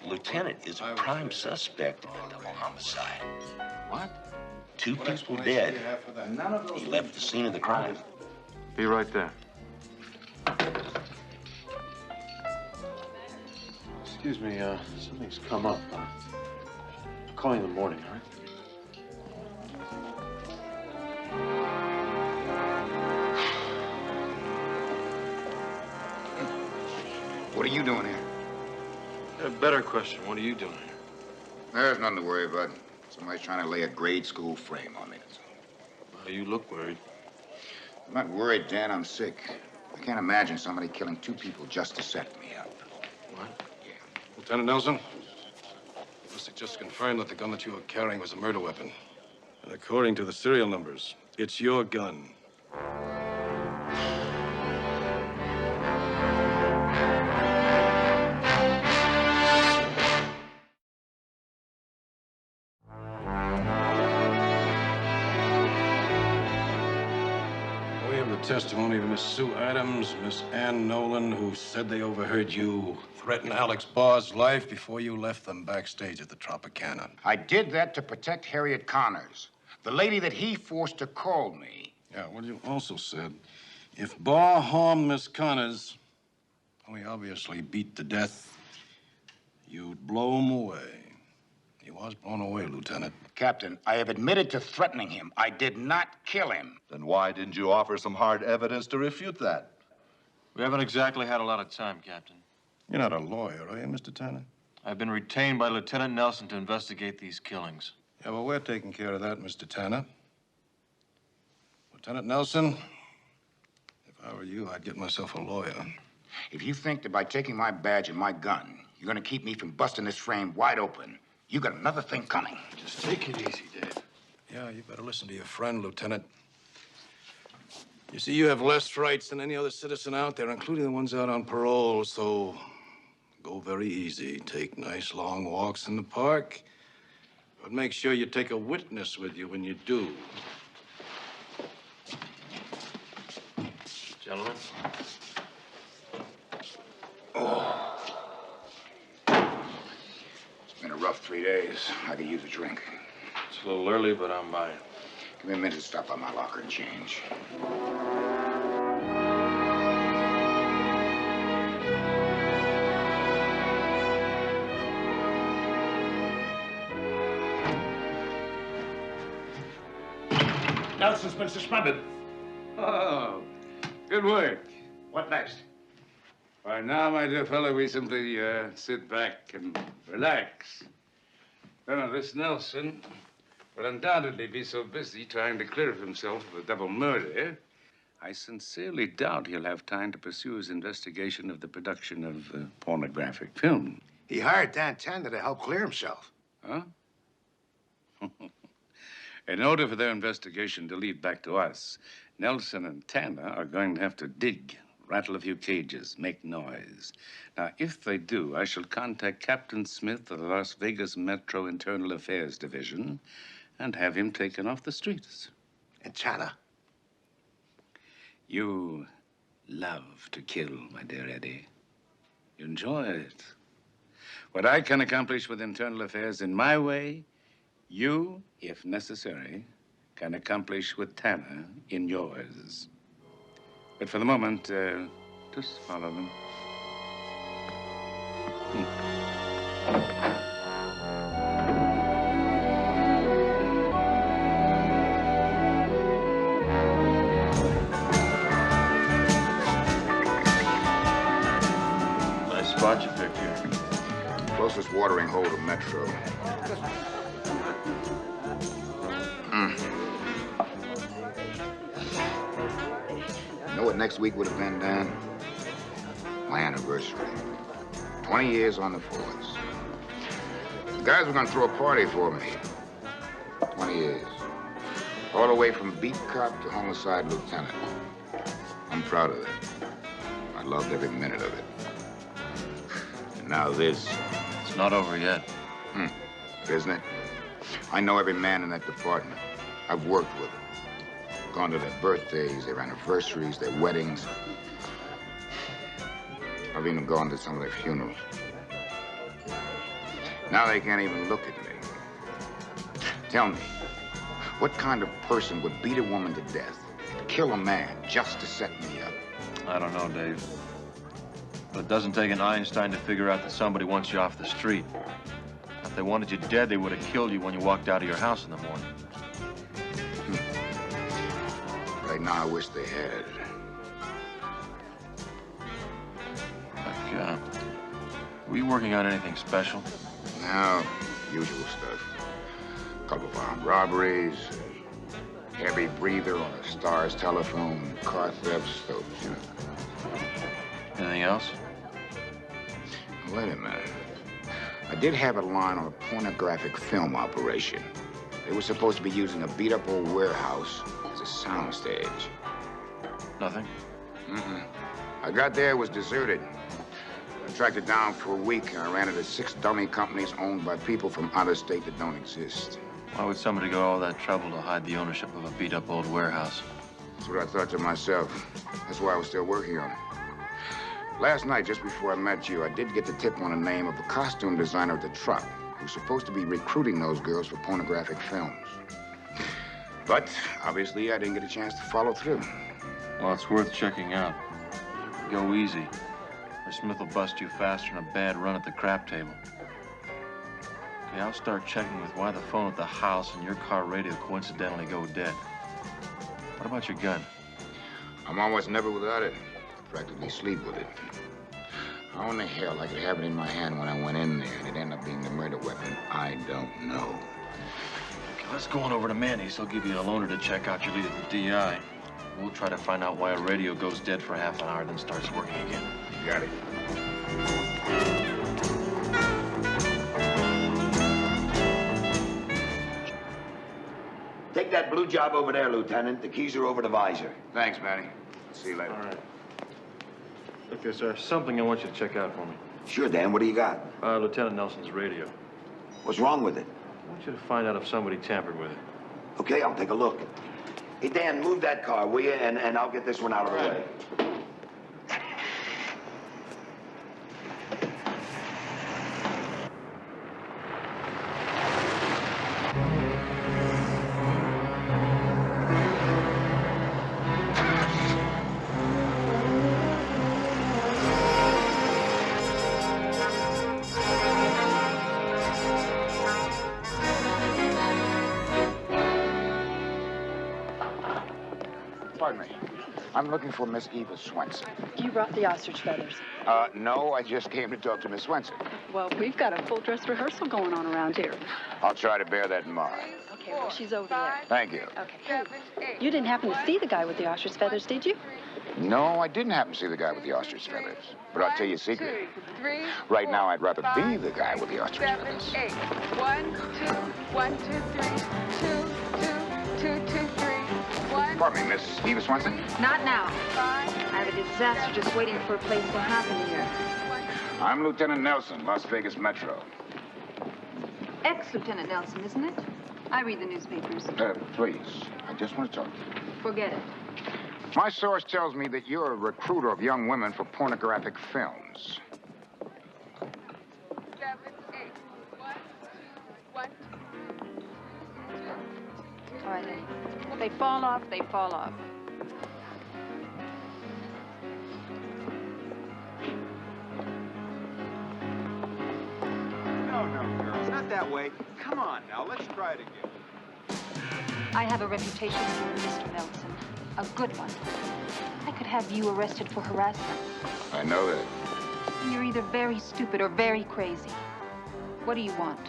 Lieutenant is a prime suspect in a double homicide. What? Two people dead. He left the scene of the crime. Be right there. Excuse me, something's come up. I'll call you in the morning, all right? What are you doing here? A better question. What are you doing here? There's nothing to worry about. Somebody's trying to lay a grade school frame on me. That's all. You look worried. I'm not worried, Dan. I'm sick. I can't imagine somebody killing two people just to set me up. What? Yeah. Lieutenant Nelson, ballistics just confirmed that the gun that you were carrying was a murder weapon. And according to the serial numbers, it's your gun. Testimony of Miss Sue Adams, Miss Ann Nolan, who said they overheard you threaten Alex Barr's life before you left them backstage at the Tropicana. I did that to protect Harriet Connors, the lady that he forced to call me. Yeah, well, you also said if Barr harmed Miss Connors, who he obviously beat to death, you'd blow him away. He was blown away, Lieutenant. Captain, I have admitted to threatening him. I did not kill him. Then why didn't you offer some hard evidence to refute that? We haven't exactly had a lot of time, Captain. You're not a lawyer, are you, Mr. Tanna? I've been retained by Lieutenant Nelson to investigate these killings. Yeah, well, we're taking care of that, Mr. Tanna. Lieutenant Nelson, if I were you, I'd get myself a lawyer. If you think that by taking my badge and my gun, you're going to keep me from busting this frame wide open, you got another thing coming. Just take it easy, Dave. Yeah, you better listen to your friend, Lieutenant. You see, you have less rights than any other citizen out there, including the ones out on parole, so go very easy. Take nice long walks in the park, but make sure you take a witness with you when you do. Gentlemen. It's been a rough 3 days. I could use a drink. It's a little early, but I'm buying. Give me a minute to stop by my locker and change. Nelson's been suspended. Oh, good work. What next? Why, now, my dear fellow, we simply sit back and relax. Now, this Nelson will undoubtedly be so busy trying to clear himself of a double murder, I sincerely doubt he'll have time to pursue his investigation of the production of pornographic film. He hired Dan Tanna to help clear himself. Huh? In order for their investigation to lead back to us, Nelson and Tanna are going to have to dig, rattle a few cages, make noise. Now, if they do, I shall contact Captain Smith of the Las Vegas Metro Internal Affairs Division and have him taken off the streets. And Tanna? You love to kill, my dear Eddie. You enjoy it. What I can accomplish with Internal Affairs in my way, you, if necessary, can accomplish with Tanna in yours. But for the moment, just follow them. Nice spot you picked here. Closest watering hole to Metro. You know what next week would have been, Dan? My anniversary. 20 years on the force. The guys were gonna throw a party for me. 20 years. All the way from beat cop to homicide lieutenant. I'm proud of that. I loved every minute of it. And now this. It's not over yet. Isn't it? I know every man in that department. I've worked with them. Gone to their birthdays, their anniversaries, their weddings. I've even gone to some of their funerals. Now they can't even look at me. Tell me, what kind of person would beat a woman to death, kill a man just to set me up? I don't know, Dave. But it doesn't take an Einstein to figure out that somebody wants you off the street. If they wanted you dead, they would have killed you when you walked out of your house in the morning. Right now, I wish they had. Like, were you working on anything special? No, usual stuff. A couple of armed robberies, Heavy breather on a star's telephone, car thefts, those, you know. Anything else? Wait a minute. I did have a line on a pornographic film operation. They were supposed to be using a beat-up old warehouse as a soundstage. Nothing? Mm-mm. I got there, it was deserted. I tracked it down for a week, and I ran into 6 dummy companies owned by people from out of state that don't exist. Why would somebody go all that trouble to hide the ownership of a beat-up old warehouse? That's what I thought to myself. That's why I was still working on it. Last night, just before I met you, I did get the tip on the name of the costume designer at the truck, who's supposed to be recruiting those girls for pornographic films. But, obviously, I didn't get a chance to follow through. Well, it's worth checking out. Go easy, or Smith will bust you faster than a bad run at the crap table. Okay, I'll start checking with why the phone at the house and your car radio coincidentally go dead. What about your gun? I'm almost never without it. I practically sleep with it. How in the hell I could have it in my hand when I went in there and it ended up being the murder weapon, I don't know. Okay, let's go on over to Manny's. He'll give you a loaner to check out your lead at the DI. We'll try to find out why a radio goes dead for half an hour, then starts working again. Got it. Take that blue job over there, Lieutenant. The keys are over the visor. Thanks, Manny. See you later. All right. Look, there's something I want you to check out for me. Sure, Dan. What do you got? Lieutenant Nelson's radio. What's wrong with it? I want you to find out if somebody tampered with it. Okay, I'll take a look. Hey, Dan, move that car, will you? And I'll get this one out of the way. Pardon me. I'm looking for Miss Eva Swenson. You brought the ostrich feathers. No, I just came to talk to Miss Swenson. Well, we've got a full dress rehearsal going on around here. I'll try to bear that in mind. Okay, well, she's over there. Thank you. Okay. You didn't happen to see the guy with the ostrich feathers, did you? No, I didn't happen to see the guy with the ostrich feathers. But I'll tell you a secret. Right now, I'd rather be the guy with the ostrich feathers. 1, 2, 1, 2, 3, 2, 2, 2, 2, 3, 1. Pardon me, Miss Eva Swenson? Not now. I have a disaster just waiting for a place to happen here. I'm Lieutenant Nelson, Las Vegas Metro. Ex-Lieutenant Nelson, isn't it? I read the newspapers. Please, I just want to talk to you. Forget it. My source tells me that you're a recruiter of young women for pornographic films. 7, 8, 1, 2, 1, 2. All right, then. If they fall off, they fall off. No, girls, not that way. Come on now, let's try it again. I have a reputation here, Mr. Nelson. A good one. I could have you arrested for harassment. I know that. You're either very stupid or very crazy. What do you want?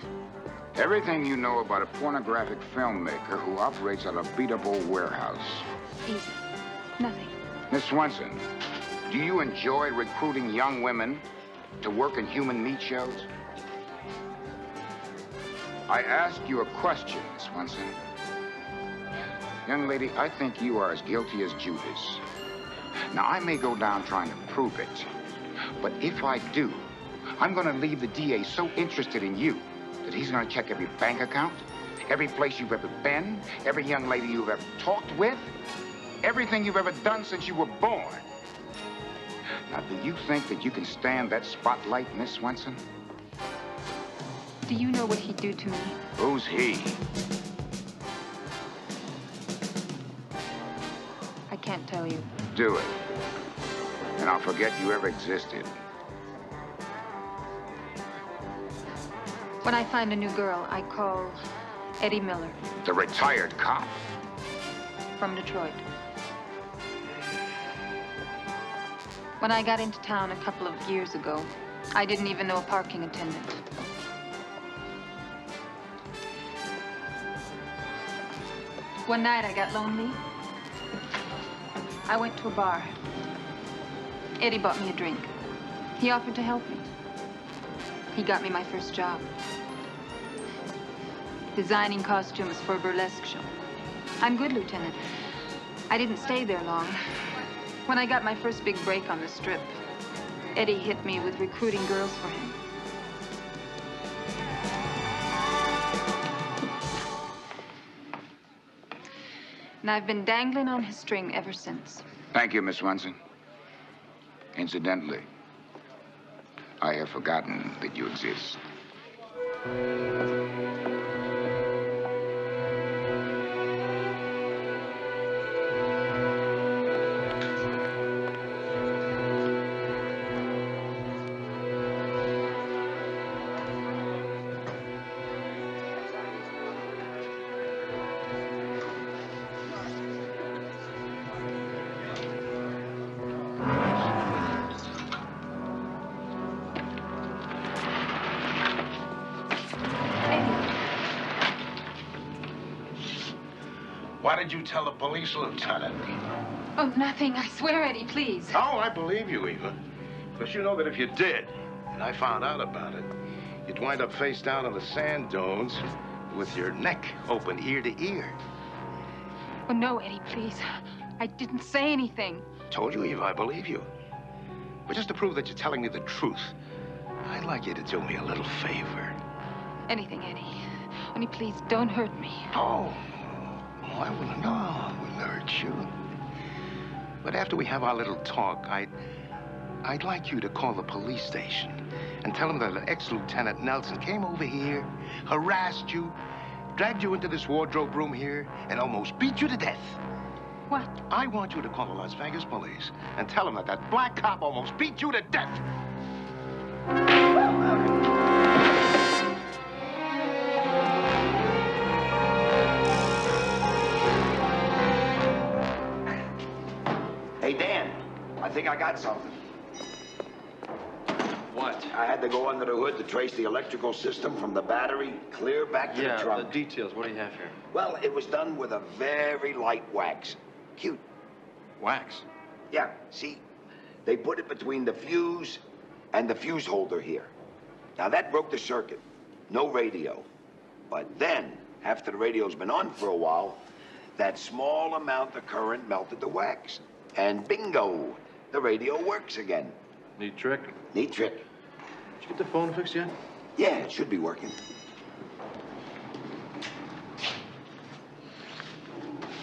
Everything you know about a pornographic filmmaker who operates out of a beat-up old warehouse. Easy. Nothing. Miss Swenson, do you enjoy recruiting young women to work in human meat shows? I asked you a question, Miss Swenson. Young lady, I think you are as guilty as Judas. Now, I may go down trying to prove it, but if I do, I'm going to leave the DA so interested in you that he's going to check every bank account, every place you've ever been, every young lady you've ever talked with, everything you've ever done since you were born. Now, do you think that you can stand that spotlight, Miss Swenson? Do you know what he'd do to me? Who's he? I can't tell you. Do it. And I'll forget you ever existed. When I find a new girl, I call Eddie Miller. The retired cop. From Detroit. When I got into town a couple of years ago, I didn't even know a parking attendant. One night I got lonely. I went to a bar. Eddie bought me a drink. He offered to help me. He got me my first job. Designing costumes for a burlesque show. I'm good, Lieutenant. I didn't stay there long. When I got my first big break on the strip, Eddie hit me with recruiting girls for him. And I've been dangling on his string ever since. Thank you, Miss Swanson. Incidentally, I have forgotten that you exist. Why did you tell the police, Lieutenant? Oh, nothing. I swear, Eddie, please. Oh, I believe you, Eva. Because you know that if you did, and I found out about it, you'd wind up face down on the sand dunes with your neck open ear to ear. Oh, no, Eddie, please. I didn't say anything. Told you, Eva, I believe you. But just to prove that you're telling me the truth, I'd like you to do me a little favor. Anything, Eddie. Only please don't hurt me. Oh, I wouldn't. No, I wouldn't hurt you. But after we have our little talk, I'd like you to call the police station and tell them that an ex-Lieutenant Nelson came over here, harassed you, dragged you into this wardrobe room here, and almost beat you to death. What? I want you to call the Las Vegas police and tell them that that black cop almost beat you to death. Hey, Dan, I think I got something. What? I had to go under the hood to trace the electrical system from the battery clear back to the trunk. The details. What do you have here? Well, it was done with a very light wax. Cute. Wax? Yeah, see, they put it between the fuse and the fuse holder here. Now, that broke the circuit. No radio. But then, after the radio's been on for a while, that small amount of current melted the wax. And bingo, the radio works again. Neat trick. Neat trick. Did you get the phone fixed yet? Yeah, it should be working.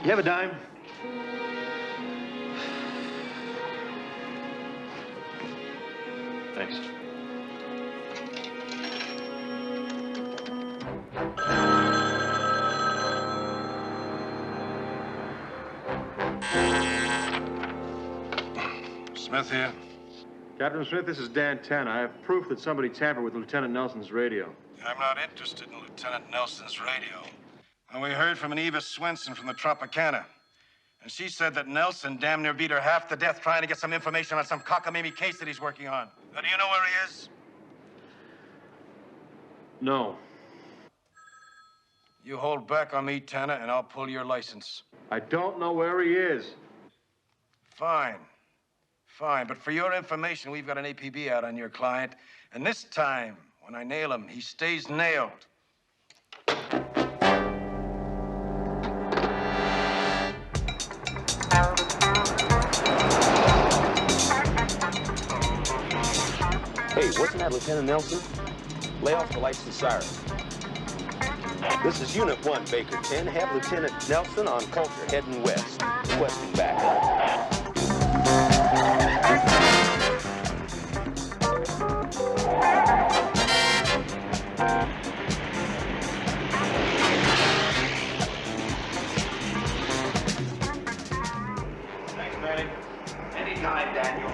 You have a dime? Thanks. Smith here. Captain Smith, this is Dan Tanna. I have proof that somebody tampered with Lieutenant Nelson's radio. I'm not interested in Lieutenant Nelson's radio. And we heard from an Eva Swenson from the Tropicana. And she said that Nelson damn near beat her half to death trying to get some information on some cockamamie case that he's working on. Now, do you know where he is? No. You hold back on me, Tanna, and I'll pull your license. I don't know where he is. Fine. Fine, but for your information, we've got an APB out on your client. And this time, when I nail him, he stays nailed. Hey, wasn't that Lieutenant Nelson? Lay off the lights and sirens. This is Unit 1, Baker 10. Have Lieutenant Nelson on Culture heading west. Requesting backup. Thanks, Manny. Anytime, Daniel.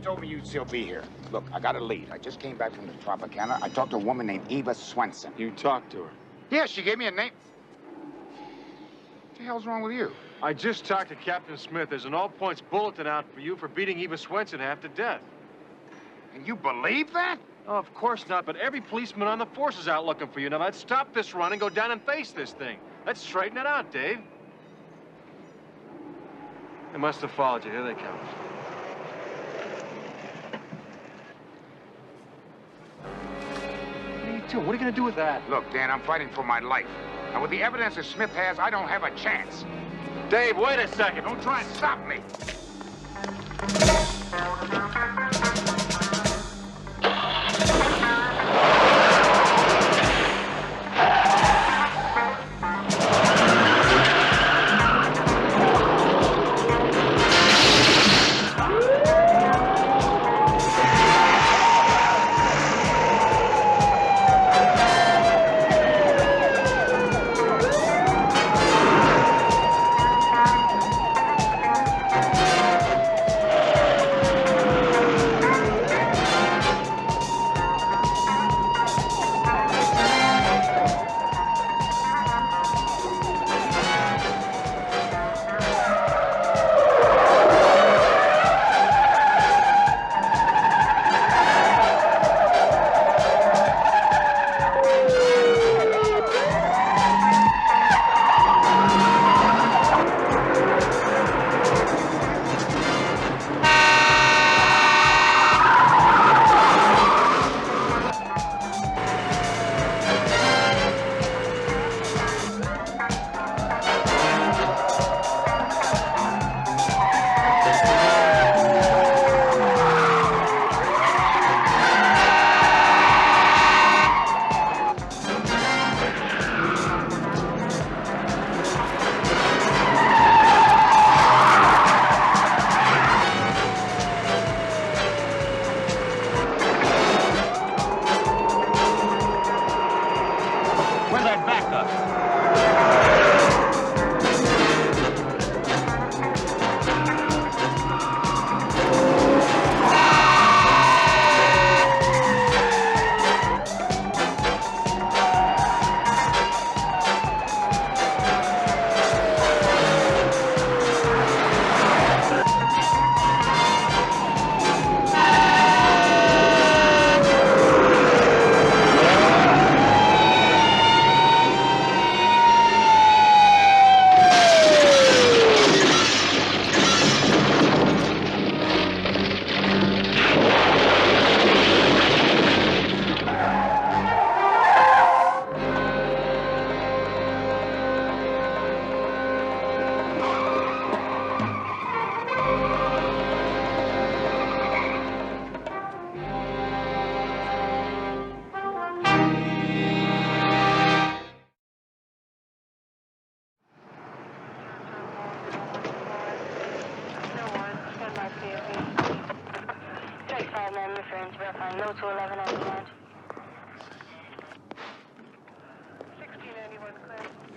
Told me you'd still be here. Look, I got a lead. I just came back from the Tropicana. I talked to a woman named Eva Swenson. You talked to her? Yeah, she gave me a name. What the hell's wrong with you? I just talked to Captain Smith. There's an all-points bulletin out for you for beating Eva Swenson half to death. And you believe that? Oh, of course not, but every policeman on the force is out looking for you. Now, let's stop this run and go down and face this thing. Let's straighten it out, Dave. They must have followed you. Here they come. What are you doing? What are you going to do with that? Look, Dan, I'm fighting for my life. And with the evidence that Smith has, I don't have a chance. Dave, wait a second. Don't try and stop me.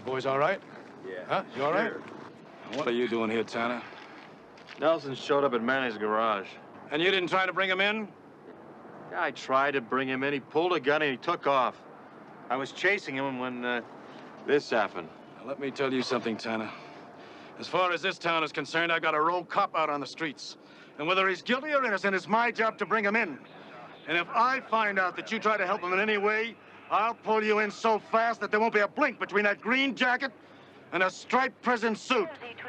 Boys all right? Yeah. Huh? You all right? What are you doing here, Tanna? Nelson showed up at Manny's garage. And you didn't try to bring him in? I tried to bring him in. He pulled a gun and he took off. I was chasing him when this happened. Now, let me tell you something, Tanna. As far as this town is concerned, I got a rogue cop out on the streets. And whether he's guilty or innocent, it's my job to bring him in. And if I find out that you try to help him in any way, I'll pull you in so fast that there won't be a blink between that green jacket and a striped prison suit.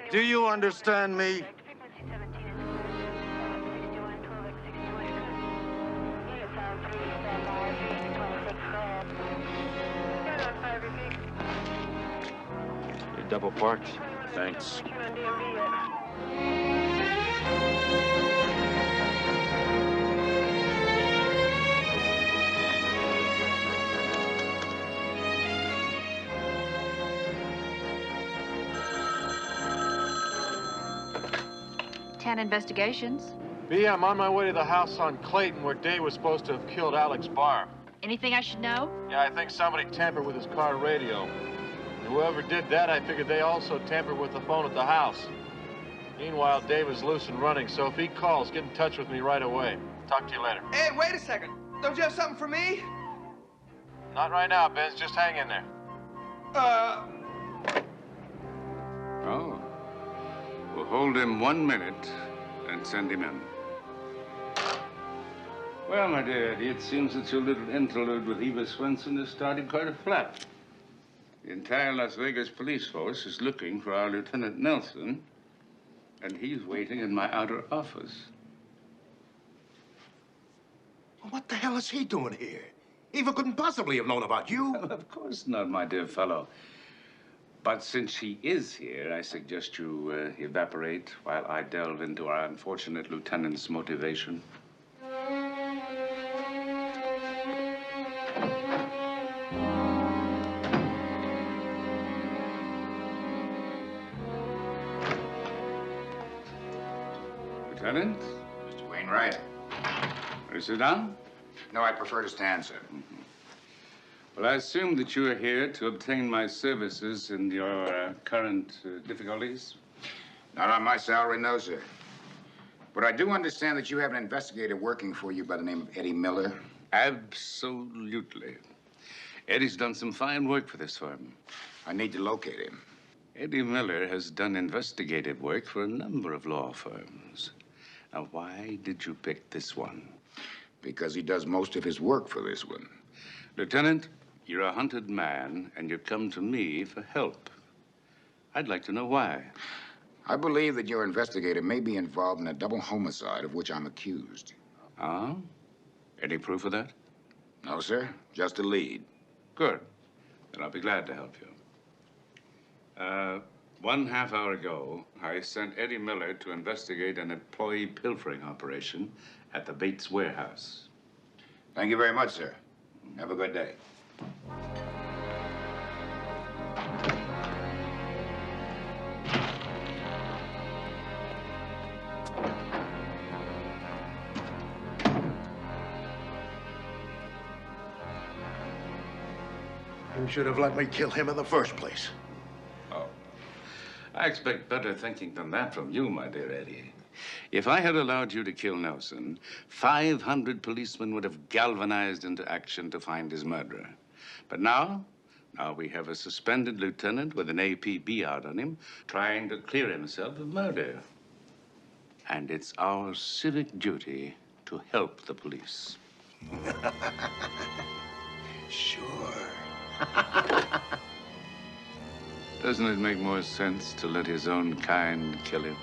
Do you understand me? You're double parked. Thanks. Tanna Investigations. B, I'm on my way to the house on Clayton where Dave was supposed to have killed Alex Barr. Anything I should know? Yeah, I think somebody tampered with his car radio. And whoever did that, I figured they also tampered with the phone at the house. Meanwhile, Dave is loose and running, so if he calls, get in touch with me right away. Talk to you later. Hey, wait a second. Don't you have something for me? Not right now, Benz. Just hang in there. Oh. We'll hold him 1 minute and send him in. Well, my dear Eddie, it seems that your little interlude with Eva Swenson has started quite a flap. The entire Las Vegas police force is looking for our Lieutenant Nelson, and he's waiting in my outer office. What the hell is he doing here? Eva couldn't possibly have known about you. Of course not, my dear fellow. But since he is here, I suggest you evaporate while I delve into our unfortunate lieutenant's motivation. Lieutenant? Mr. Wainwright. Will you sit down? No, I prefer to stand, sir. Well, I assume that you are here to obtain my services in your current difficulties? Not on my salary, no, sir. But I do understand that you have an investigator working for you by the name of Eddie Miller. Absolutely. Eddie's done some fine work for this firm. I need to locate him. Eddie Miller has done investigative work for a number of law firms. Now, why did you pick this one? Because he does most of his work for this one. Lieutenant, you're a hunted man, and you've come to me for help. I'd like to know why. I believe that your investigator may be involved in a double homicide of which I'm accused. Ah? Any proof of that? No, sir. Just a lead. Good. Then I'll be glad to help you. 1/2 hour ago, I sent Eddie Miller to investigate an employee pilfering operation at the Bates warehouse. Thank you very much, sir. Have a good day. You should have let me kill him in the first place. Oh. I expect better thinking than that from you, my dear Eddie. If I had allowed you to kill Nelson, 500 policemen would have galvanized into action to find his murderer. But now we have a suspended lieutenant with an APB out on him, trying to clear himself of murder. And it's our civic duty to help the police. Sure. Doesn't it make more sense to let his own kind kill him?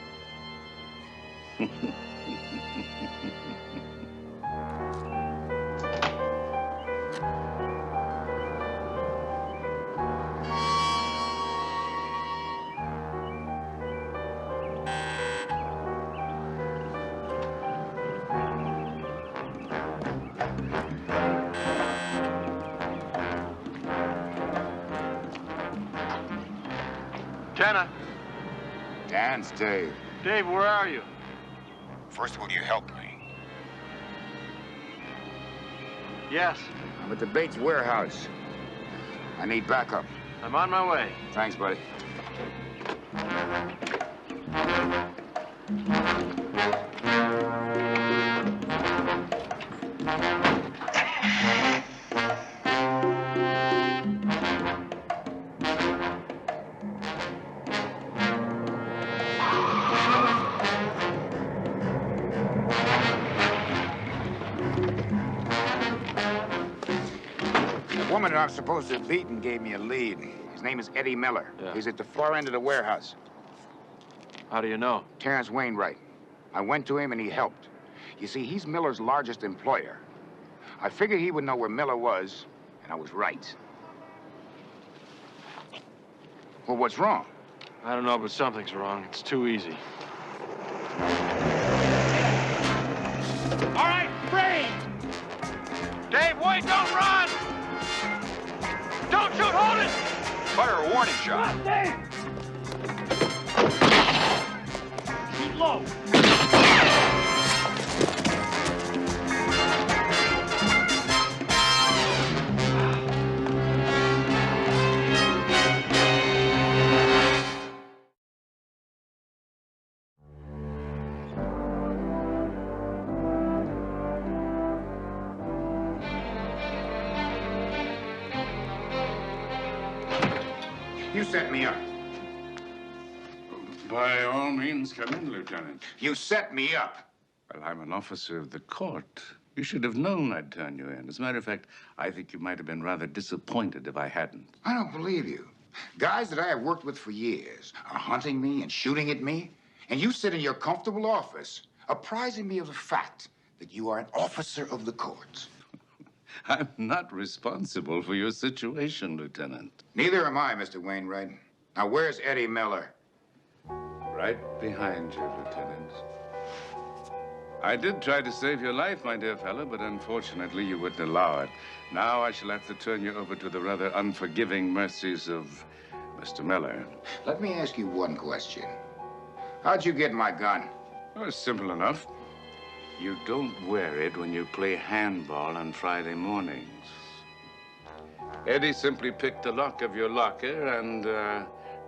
Tanna. Dan, it's Dave. Dave, where are you? First, will you help me? Yes. I'm at the Bates warehouse. I need backup. I'm on my way. Thanks, buddy. The woman that I'm supposed to have beaten gave me a lead. His name is Eddie Miller. Yeah. He's at the far end of the warehouse. How do you know? Terrence Wainwright. I went to him and he helped. You see, he's Miller's largest employer. I figured he would know where Miller was, and I was right. Well, what's wrong? I don't know, but something's wrong. It's too easy. All right, free! Dave, wait, don't run! Don't shoot, hold it! Fire a warning shot. Dave! Shoot low. You set me up. By all means, come in, Lieutenant. You set me up. Well, I'm an officer of the court. You should have known I'd turn you in. As a matter of fact, I think you might have been rather disappointed if I hadn't. I don't believe you. Guys that I have worked with for years are hunting me and shooting at me, and you sit in your comfortable office apprising me of the fact that you are an officer of the court. I'm not responsible for your situation, Lieutenant. Neither am I, Mr. Wainwright. Now, where's Eddie Miller? Right behind you, Lieutenant. I did try to save your life, my dear fellow, but unfortunately you wouldn't allow it. Now I shall have to turn you over to the rather unforgiving mercies of Mr. Miller. Let me ask you one question. How'd you get my gun? Oh, it's simple enough. You don't wear it when you play handball on Friday mornings. Eddie simply picked the lock of your locker and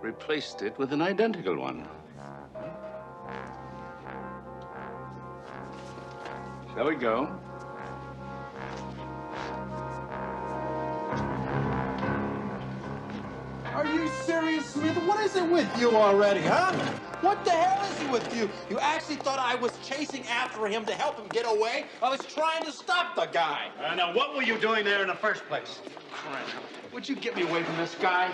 replaced it with an identical one. Shall we go? Are you serious, Smith? What is it with you already, huh? What the hell is it with you? You actually thought I was chasing after him to help him get away? I was trying to stop the guy. Now, what were you doing there in the first place? Would you get me away from this guy?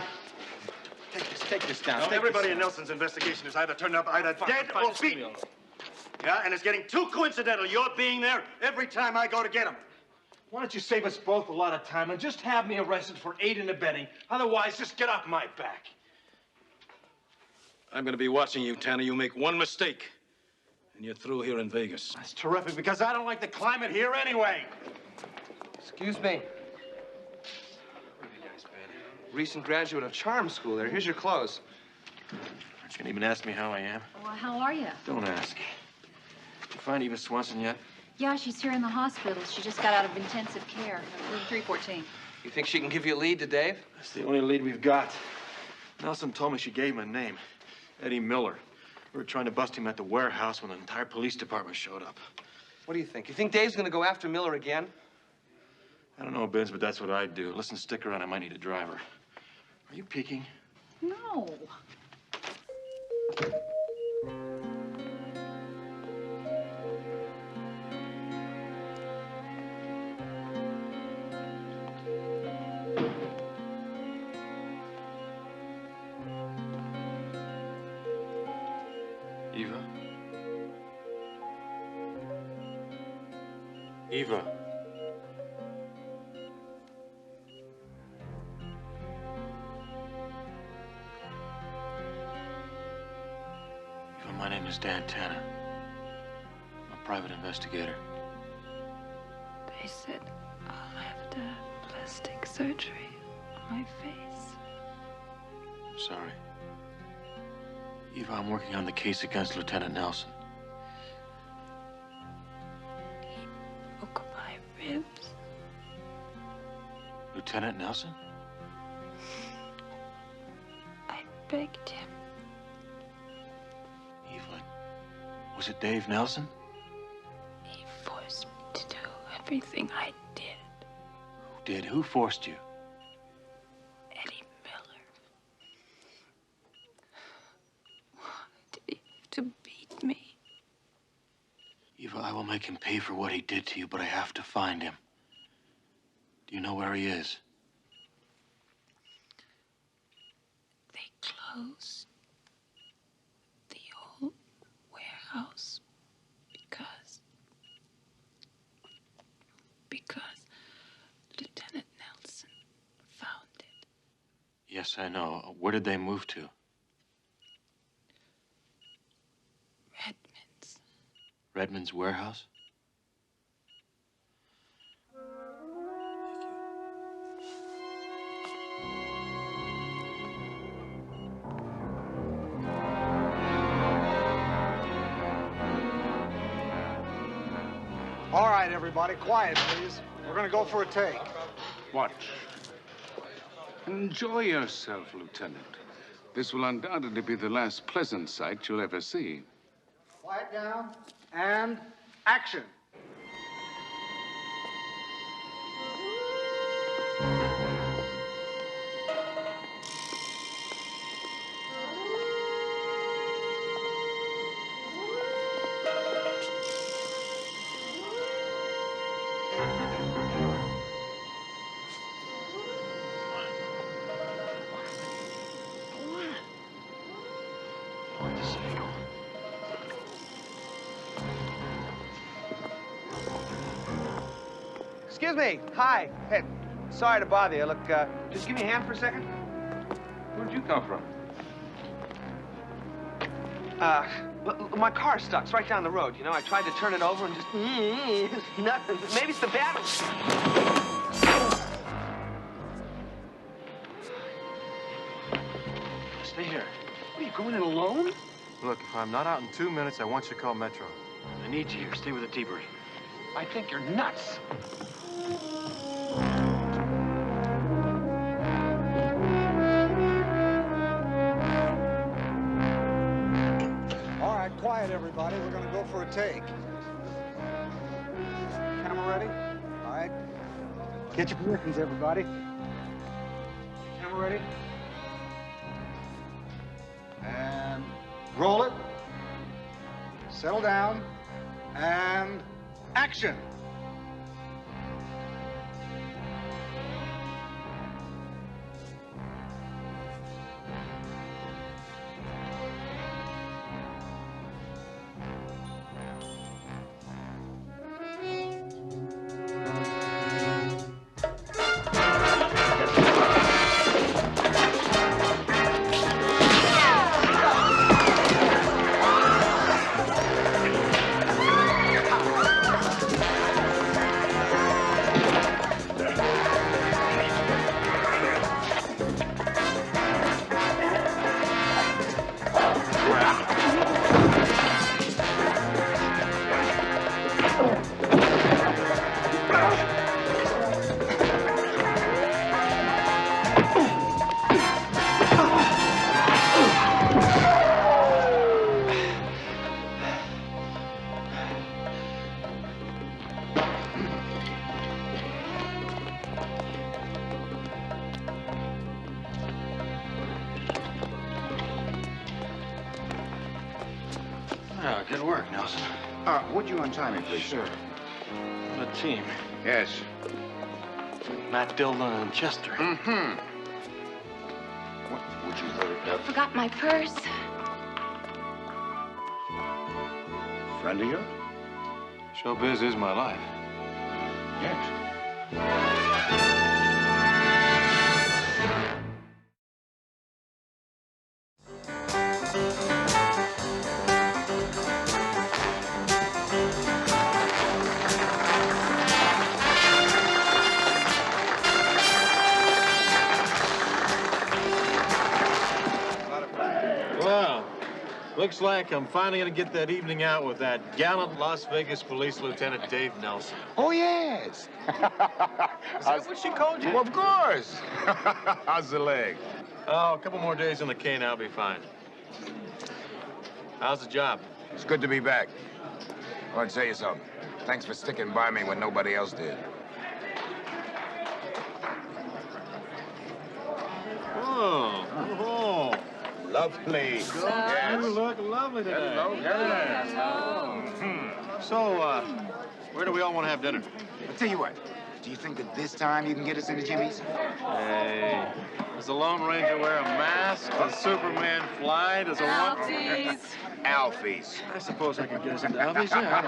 Take this down. Now, everybody in Nelson's investigation is either turned up either dead or beaten. Yeah, and it's getting too coincidental. You're being there every time I go to get him. Why don't you save us both a lot of time and just have me arrested for aiding and abetting? Otherwise, just get off my back. I'm going to be watching you, Tanner. You make one mistake, and you're through here in Vegas. That's terrific, because I don't like the climate here anyway. Excuse me. What have you guys been? Recent graduate of charm school there. Here's your clothes. Aren't you gonna even ask me how I am? Well, how are you? Don't ask. Did you find Eva Swanson yet? Yeah, she's here in the hospital. She just got out of intensive care. Room 314. You think she can give you a lead to Dave? That's the only lead we've got. Nelson told me she gave him a name. Eddie Miller. We were trying to bust him at the warehouse when the entire police department showed up. What do you think? You think Dave's gonna go after Miller again? I don't know, Binns, but that's what I'd do. Listen, stick around. I might need a driver. Are you peeking? No. Eva? Eva? Eva, my name is Dan Tanna. I'm a private investigator. They said I'll have to have plastic surgery on my face. I'm sorry. Eva, I'm working on the case against Lieutenant Nelson. He broke my ribs. Lieutenant Nelson? I begged him. Eva, was it Dave Nelson? He forced me to do everything I did. Who did? Who forced you? Eddie Miller. Why did he have to beat me? Eva, I will make him pay for what he did to you, but I have to find him. Do you know where he is? They closed the old warehouse because Lieutenant Nelson found it. Yes, I know. Where did they move to? Redmond's warehouse? All right, everybody, quiet, please. We're gonna go for a take. Watch. Enjoy yourself, Lieutenant. This will undoubtedly be the last pleasant sight you'll ever see. Quiet down, and action. Excuse me. Hi. Hey, sorry to bother you. Look, just give me a hand for a second. Where'd you come from? My car's stuck. It's right down the road, you know. I tried to turn it over and just... nothing. Maybe it's the battery. Stay here. What, are you going in alone? Look, if I'm not out in 2 minutes, I want you to call Metro. I need you here. Stay with the T-Bird. I think you're nuts. All right, quiet, everybody. We're going to go for a take. Camera ready? All right. Get your positions, everybody. Camera ready? And roll it. Settle down. And action. Yeah, good work, Nelson. Would you untie me, please? Sure. What a team. Yes. Matt, Dylan, and Chester. Mm-hmm. What would you hurt? Forgot my purse. Friend of yours? Showbiz is my life. Yes. Well, looks like I'm finally going to get that evening out with that gallant Las Vegas Police Lieutenant Dave Nelson. Oh, yes. Is that what she called you? Well, of course. How's the leg? Oh, a couple more days on the cane, I'll be fine. How's the job? It's good to be back. I want to tell you something. Thanks for sticking by me when nobody else did. Oh. Oh. Lovely. You look lovely today. Hello. Yes. So, where do we all want to have dinner? I'll tell you what. Do you think that this time you can get us into Jimmy's? Hey, does the Lone Ranger wear a mask? Does Superman fly? Does a Alfie's. Alfie's. I suppose I could get us into Alfie's, yeah.